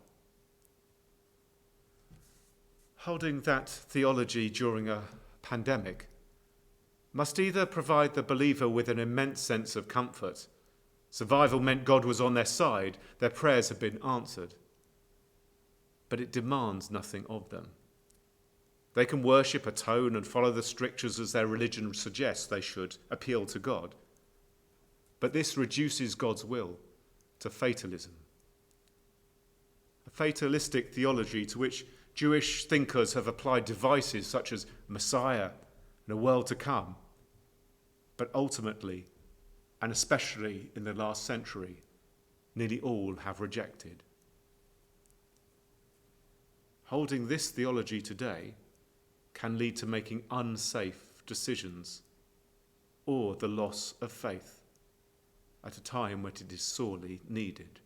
S3: Holding that theology during a pandemic must either provide the believer with an immense sense of comfort. Survival meant God was on their side, their prayers had been answered. But it demands nothing of them. They can worship, atone, and follow the strictures as their religion suggests they should appeal to God. But this reduces God's will to fatalism. A fatalistic theology to which Jewish thinkers have applied devices such as Messiah and a world to come, but ultimately, and especially in the last century, nearly all have rejected. Holding this theology today can lead to making unsafe decisions or the loss of faith at a time when it is sorely needed.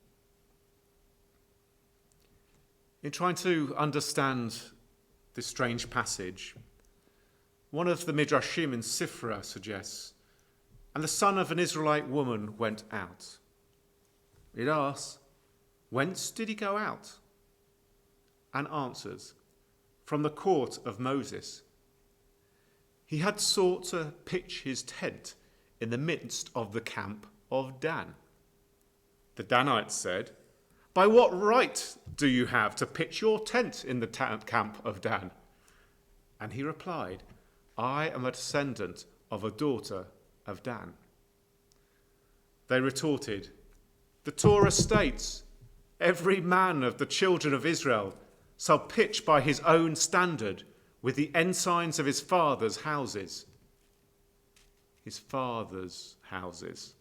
S3: In trying to understand this strange passage, one of the Midrashim in Sifra suggests, and the son of an Israelite woman went out. It asks, whence did he go out? And answers, from the court of Moses. He had sought to pitch his tent in the midst of the camp of Dan. The Danites said, by what right do you have to pitch your tent in the camp of Dan? And he replied, I am a descendant of a daughter of Dan. They retorted, the Torah states, every man of the children of Israel shall pitch by his own standard with the ensigns of his father's houses. His father's houses.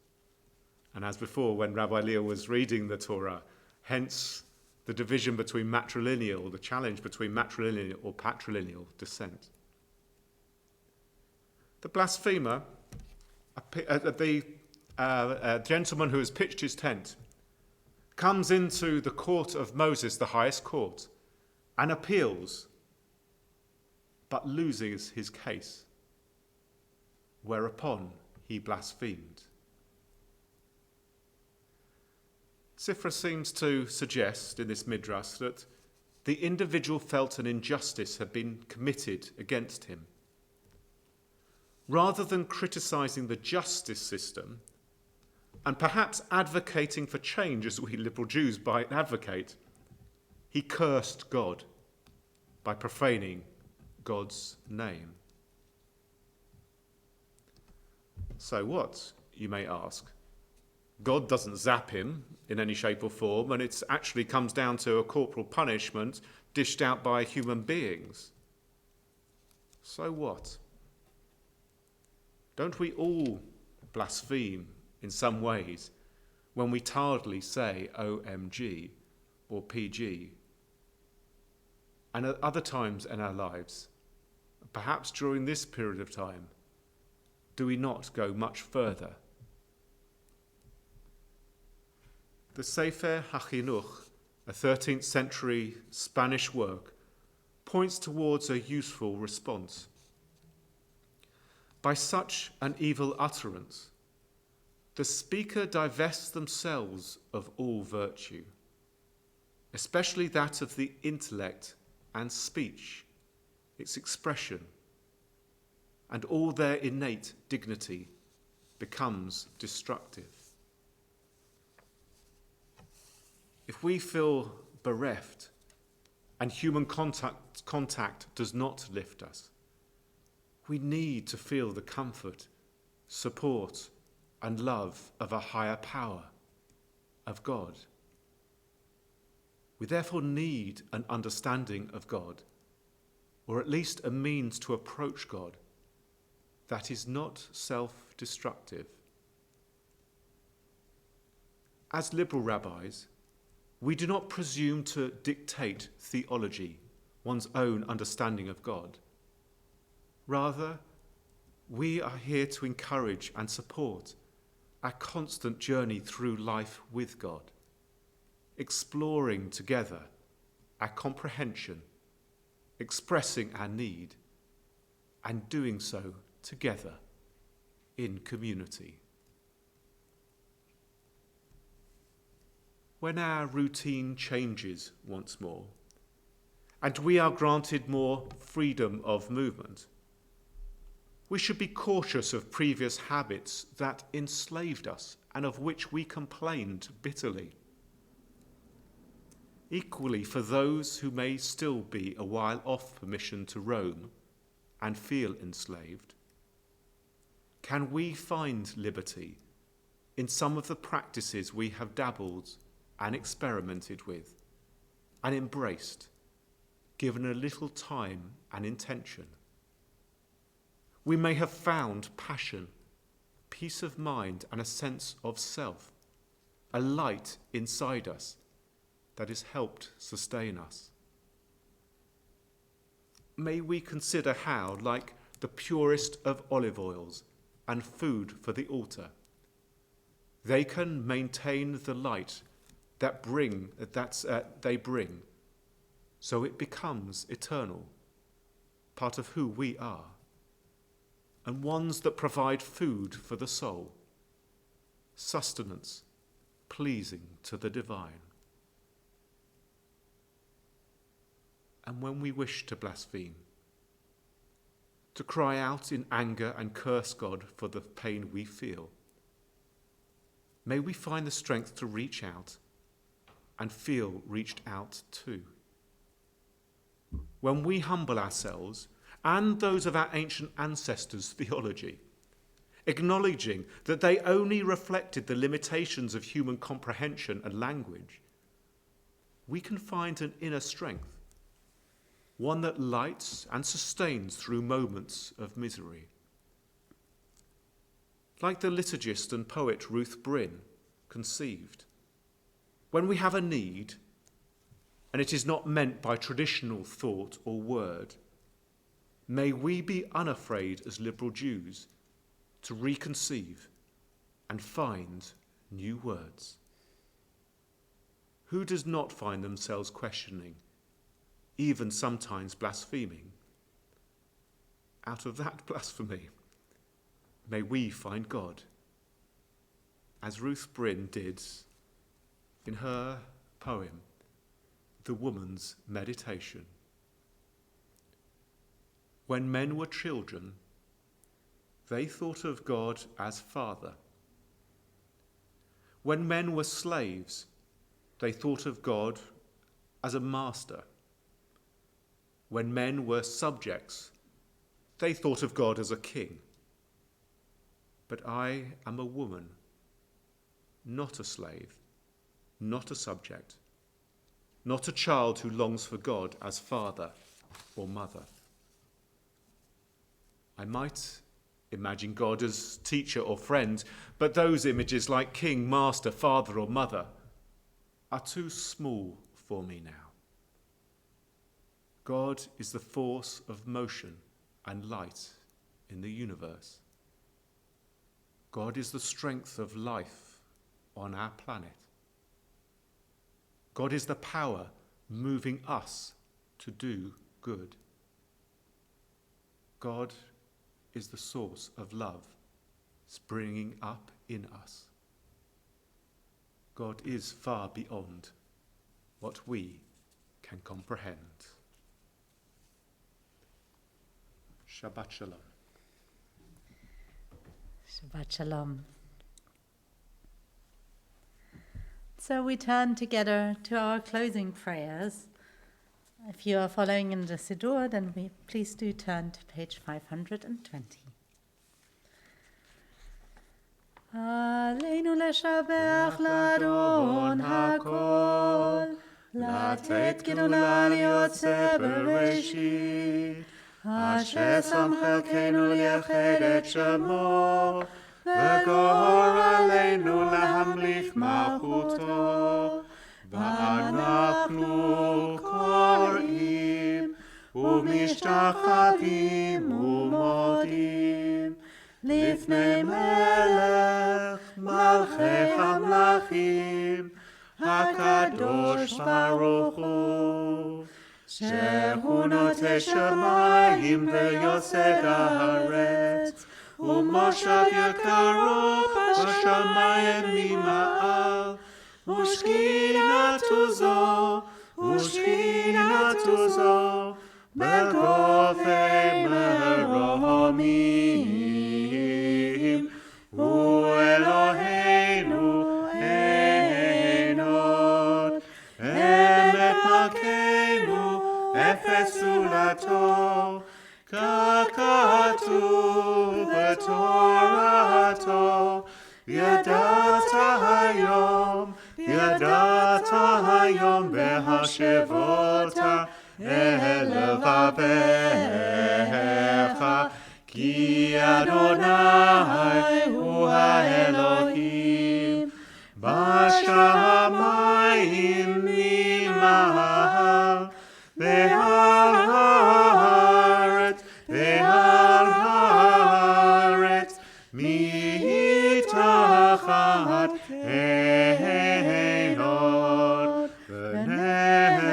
S3: And as before, when Rabbi Leah was reading the Torah, hence the division between matrilineal, the challenge between matrilineal or patrilineal descent. The blasphemer, the gentleman who has pitched his tent, comes into the court of Moses, the highest court, and appeals, but loses his case, whereupon he blasphemed. Sifra seems to suggest in this midrash that the individual felt an injustice had been committed against him. Rather than criticizing the justice system and perhaps advocating for change as we liberal Jews might advocate, he cursed God by profaning God's name. So what, you may ask? God doesn't zap him in any shape or form, and it actually comes down to a corporal punishment dished out by human beings. So what? Don't we all blaspheme in some ways when we tardily say OMG or PG? And at other times in our lives, perhaps during this period of time, do we not go much further? The Sefer HaChinuch, a 13th century Spanish work, points towards a useful response. By such an evil utterance, the speaker divests themselves of all virtue, especially that of the intellect and speech, its expression, and all their innate dignity becomes destructive. If we feel bereft and human contact does not lift us, we need to feel the comfort, support, and love of a higher power, of God. We therefore need an understanding of God, or at least a means to approach God that is not self-destructive. As liberal rabbis, we do not presume to dictate theology, one's own understanding of God.
S1: Rather, we are here to encourage and support our constant journey through life with God, exploring together our comprehension, expressing our need, and doing so together in community. When our routine changes once more, and we are granted more freedom of movement, we should be cautious of previous habits that enslaved us and of which we complained bitterly. Equally, for those who may still be a while off permission to roam and feel enslaved, can we find liberty in some of the practices we have dabbled and experimented with and embraced, given a little time and intention? We may have found passion, peace of mind, and a sense of self, a light inside us that has helped sustain us. May we consider how, like the purest of olive oils and food for the altar, they can maintain the light that they bring, so it becomes eternal, part of who we are, and ones that provide food for the soul, sustenance pleasing to the divine. And when we wish to blaspheme, to cry out in anger and curse God for the pain we feel, may we find the strength to reach out and feel reached out too. When we humble ourselves and those of our ancient ancestors' theology, acknowledging that they only reflected the limitations of human comprehension and language, we can find an inner strength, one that lights and sustains through moments of misery. Like the liturgist and poet Ruth Bryn conceived, when we have a need, and it is not meant by traditional thought or word, may we be unafraid as liberal Jews to reconceive and find new words. Who does not find themselves questioning, even sometimes blaspheming? Out of that blasphemy, may we find God, as Ruth Bryn did in her poem, The Woman's Meditation. When men were children, they thought of God as Father. When men were slaves, they thought of God as a master. When men were subjects, they thought of God as a king. But I am a woman, not a slave, not a subject, not a child who longs for God as father or mother. I might imagine God as teacher or friend, but those images like king, master, father, or mother are too small for me now. God is the force of motion and light in the universe. God is the strength of life on our planet. God is the power moving us to do good. God is the source of love springing up in us. God is far beyond what we can comprehend. Shabbat Shalom.
S2: Shabbat Shalom. So we turn together to our closing prayers. If you are following in the Siddur, then please do turn to page 520. Aleinu leshabech ladon hakol, latet gedula liotze bereshit, asher sam chelkeinu liached et shemo, v'gor aleinu lahamlich malchuto, v'anachnu korim,
S4: ומשתחווים ומודים לפני מלך מלכי המלכים הקדוש ברוך הוא שהוא נוטה שמיים ויוסד הארץ ומושב יקרו בשמיים ממעל ושכינתו זו בגופי מרומים הוא אלוהינו אין עוד אמת מלכנו אפס זולתו ככתוב בתורתו ידעת היום בהשבות אל לבביך כי אדוני הוא האלוהים בשמיים ממעל ועל הארץ מתחת אין עוד ונאמר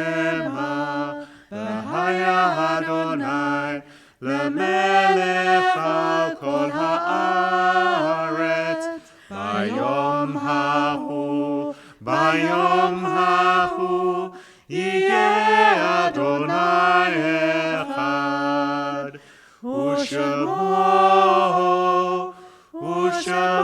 S4: והיה אדוני למלך על כל הארץ ביום ההוא יהיה אדוני אחד ושמו אחד.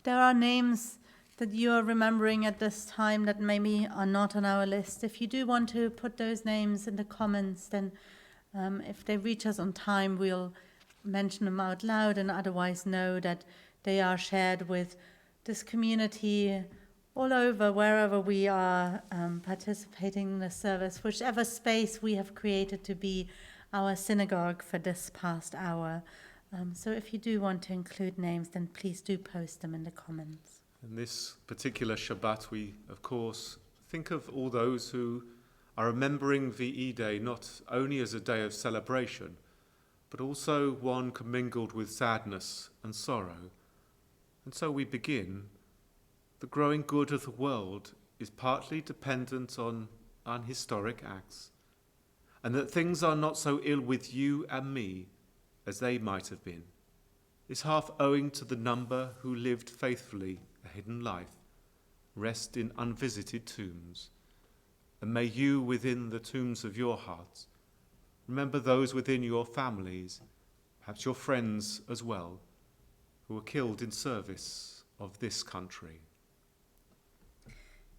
S2: There are names that you are remembering at this time that maybe are not on our list. If you do want to put those names in the comments, then if they reach us on time, we'll mention them out loud and otherwise know that they are shared with this community all over, wherever we are participating in the service, whichever space we have created to be our synagogue for this past hour. So if you do want to include names, then please do post them in the comments.
S1: In this particular Shabbat, we, of course, think of all those who are remembering VE Day not only as a day of celebration, but also one commingled with sadness and sorrow. And so we begin. The growing good of the world is partly dependent on unhistoric acts, and that things are not so ill with you and me as they might have been is half owing to the number who lived faithfully a hidden life, rest in unvisited tombs. And may you, within the tombs of your hearts, remember those within your families, perhaps your friends as well, who were killed in service of this country.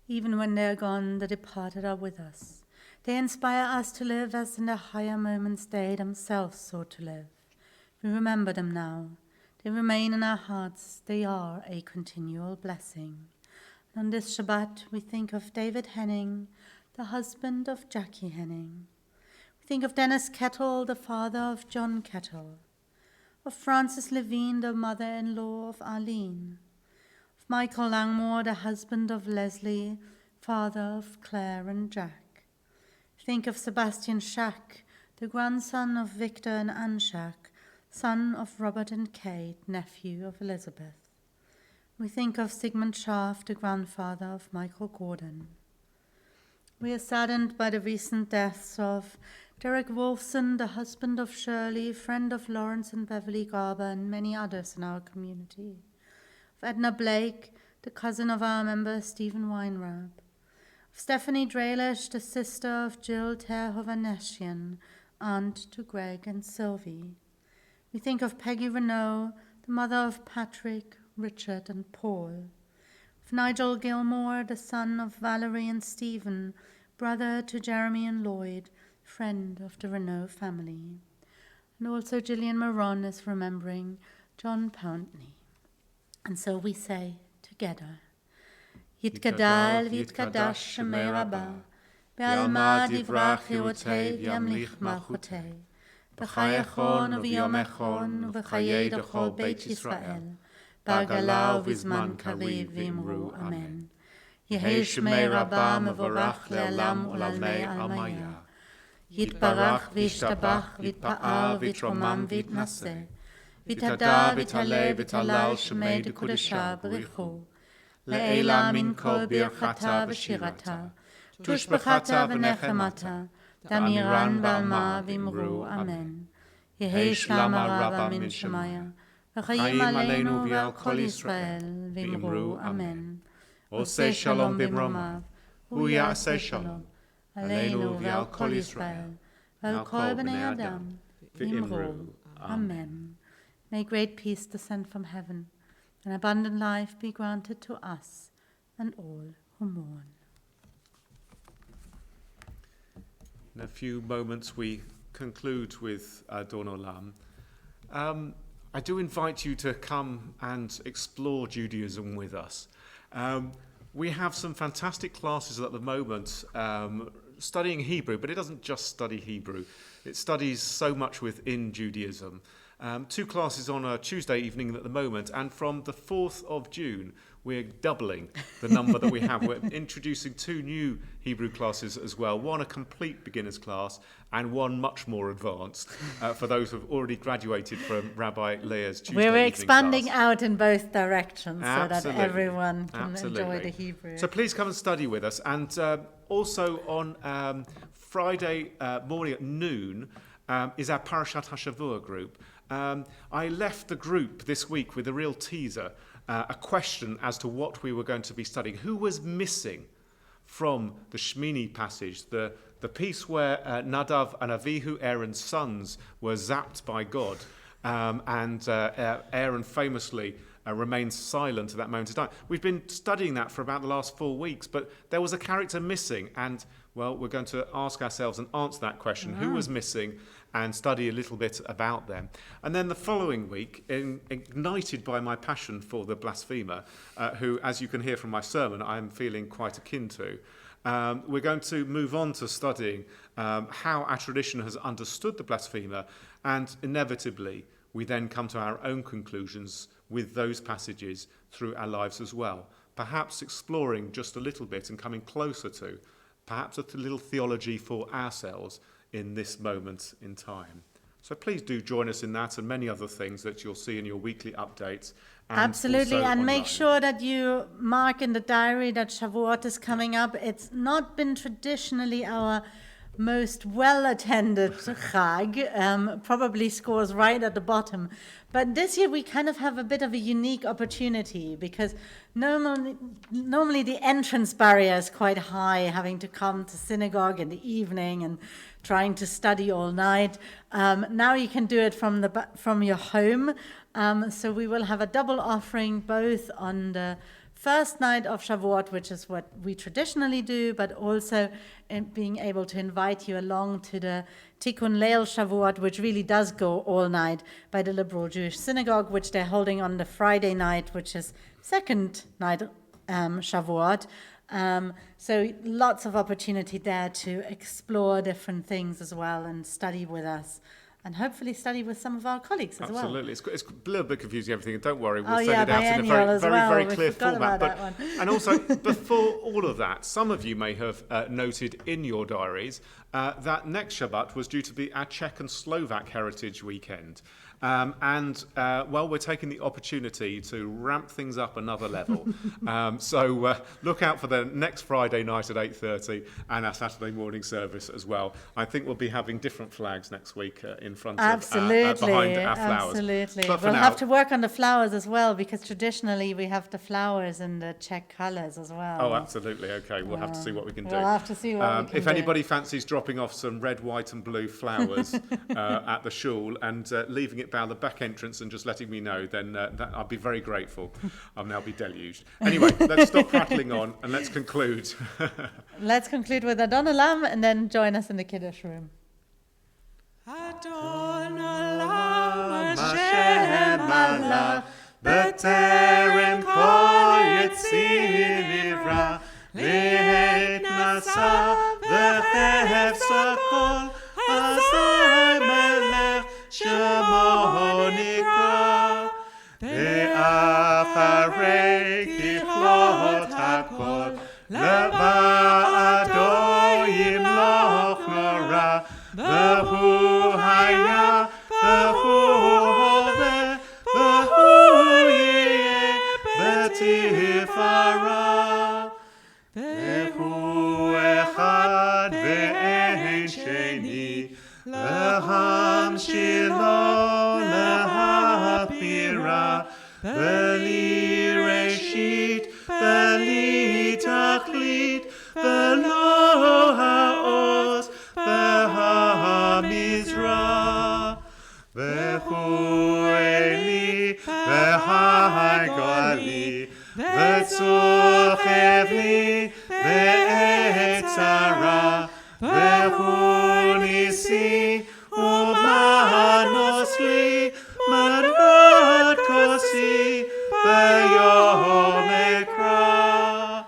S2: Even when they are gone, the departed are with us. They inspire us to live as in the higher moments they themselves sought to live. We remember them now. They remain in our hearts. They are a continual blessing. And on this Shabbat, we think of David Henning, the husband of Jackie Henning. We think of Dennis Kettle, the father of John Kettle. Of Frances Levine, the mother-in-law of Arlene. Of Michael Langmore, the husband of Leslie, father of Claire and Jack. Think of Sebastian Schack, the grandson of Victor and Anne Schack, son of Robert and Kate, nephew of Elizabeth. We think of Sigmund Scharf, the grandfather of Michael Gordon. We are saddened by the recent deaths of Derek Wolfson, the husband of Shirley, friend of Lawrence and Beverly Garber, and many others in our community. Of Edna Blake, the cousin of our member Stephen Weinrab. Of Stephanie Dralish, the sister of Jill Terhovaneshian, aunt to Greg and Sylvie. We think of Peggy Renault, the mother of Patrick, Richard, and Paul. Of Nigel Gilmore, the son of Valerie and Stephen, brother to Jeremy and Lloyd, friend of the Renault family. And also Gillian Maron is remembering John Pountney. And so we say together, Yitgadal v'yitkadash Shemei Rabbah, Be'alma divrach Yehotei v'yamlich malchutei, B'chayachon u'v'yomechon u'v'chayei d'chol Beit Yisrael, בגלה ובזמן קריב ואמרו אמן. יהי שמי רבה מבורך לעולם ולעלמי עלמיה. יתברך וישתבח ויתפאר ויתרומם ויתנשא. ויתהדר ויתהלל ויתהלל שמי דקודשה בריחו. לעילה מן כל ברכתה ושירתה. תושבחתה ונחמתה. תמירן בעלמה ואמרו אמן. יהי שלמה רבה מן שמיה. וחיים עלינו ועל כל ישראל ואמרו אמן. עושה שלום במרומיו, הוא יעשה שלום. עלינו ועל כל ישראל ועל כל בני אדם ואמרו amen. May great peace descend from heaven, and abundant life be granted to us and all who mourn.
S1: In a few moments we conclude with Adon Olam. I do invite you to come and explore Judaism with us. We have some fantastic classes at the moment studying Hebrew, but it doesn't just study Hebrew. It studies so much within Judaism. 2 classes on a Tuesday evening at the moment, and from the 4th of June, we're doubling the number that we have. We're introducing 2 new Hebrew classes as well, one a complete beginner's class and one much more advanced for those who have already graduated from Rabbi Leah's Tuesday evening class.
S2: We're expanding out in both directions
S1: Absolutely.
S2: so that everyone can
S1: Absolutely.
S2: enjoy the Hebrew.
S1: So please come and study with us. And also on Friday morning at noon is our Parashat HaShavua group. I left the group this week with a real teaser, a question as to what we were going to be studying. Who was missing from the Shmini passage, the piece where Nadav and Avihu, Aaron's sons, were zapped by God, and Aaron famously remained silent at that moment in time. We've been studying that for about the last 4 weeks, but there was a character missing, and, well, we're going to ask ourselves and answer that question. Who was missing? And study a little bit about them. And then the following week, ignited by my passion for the blasphemer, who, as you can hear from my sermon, I am feeling quite akin to, we're going to move on to studying how our tradition has understood the blasphemer, and inevitably we then come to our own conclusions with those passages through our lives as well, perhaps exploring just a little bit and coming closer to perhaps a little theology for ourselves in this moment in time. So please do join us in that and many other things that you'll see in your weekly updates. And
S2: absolutely,
S1: also
S2: and
S1: online.
S2: make sure that you mark in the diary that Shavuot is coming up. It's not been traditionally our most well-attended Chag, probably scores right at the bottom. But this year we kind of have a bit of a unique opportunity because normally the entrance barrier is quite high, having to come to synagogue in the evening and trying to study all night. Now you can do it from your home. So we will have a double offering both on the first night of Shavuot, which is what we traditionally do, but also in being able to invite you along to the Tikkun Leil Shavuot, which really does go all night by the Liberal Jewish Synagogue, which they're holding on the Friday night, which is second night Shavuot. So lots of opportunity there to explore different things as well and study with us. And hopefully study with some of our colleagues as well.
S1: Absolutely. It's a little bit confusing, everything. Don't worry, we'll
S2: Oh,
S1: send
S2: yeah,
S1: it out in a
S2: biennial
S1: very,
S2: as
S1: very
S2: well.
S1: clear
S2: We forgot
S1: format.
S2: about that one.
S1: And also, before all of that, some of you may have noted in your diaries that next Shabbat was due to be our Czech and Slovak Heritage Weekend. Well, we're taking the opportunity to ramp things up another level. So look out for the next Friday night at 8:30 and our Saturday morning service as well. I think we'll be having different flags next week in front of behind our flowers.
S2: Absolutely.
S1: But for
S2: We'll
S1: now,
S2: have to work on the flowers as well because traditionally we have the flowers in the Czech colours as well.
S1: Oh, absolutely. Okay, we'll have to see what we can do.
S2: We'll have to see what we can
S1: if
S2: do.
S1: anybody fancies dropping off some red, white and blue flowers at the shul and leaving it by the back entrance and just letting me know, then I'll be very grateful. I'll now be deluged. Anyway, let's stop prattling on and let's conclude.
S2: Let's conclude with Adon Olam and then join us in the Kiddush room.
S4: Adon Olam Hashem Allah B'terem kol Yetzir nivra Lehet nasa v'chefsa kol Azar melech Shemo nikra Be'ah אחרי ככלות הכל, לבעדו ימלוך נורא, והוא היה, והוא הווה, והוא יהיה בתפארה. והוא אחד ואין שני, להמשילו להפירה, בלי ראשית, בלי תכלית, ולא העוז והמזרע. והוא אלי והגלי, וצוחב לי בעת צרה, והוא ניסי ומנוס לי, מנת כוסי ביום אקרא.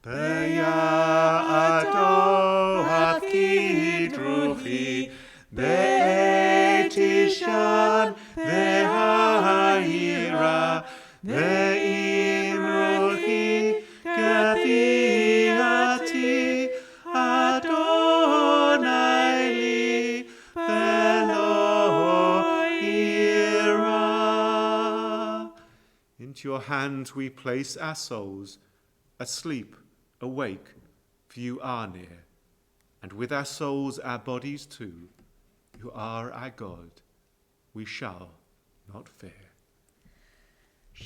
S4: ביעדו הפקיד רוחי, בעת תשען והיראה, ועם רוחי גביעתי, אדוני לי ולא יירא.
S1: Into your hand we place our souls, asleep, awake, for you are near. And with our souls, our bodies too, you are our God. We shall not fear.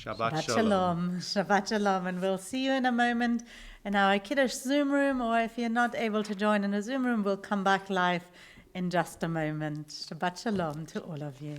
S1: Shabbat shalom.
S2: Shabbat shalom. And we'll see you in a moment in our Kiddush Zoom room, or if you're not able to join in a Zoom room, we'll come back live in just a moment. Shabbat shalom to all of you.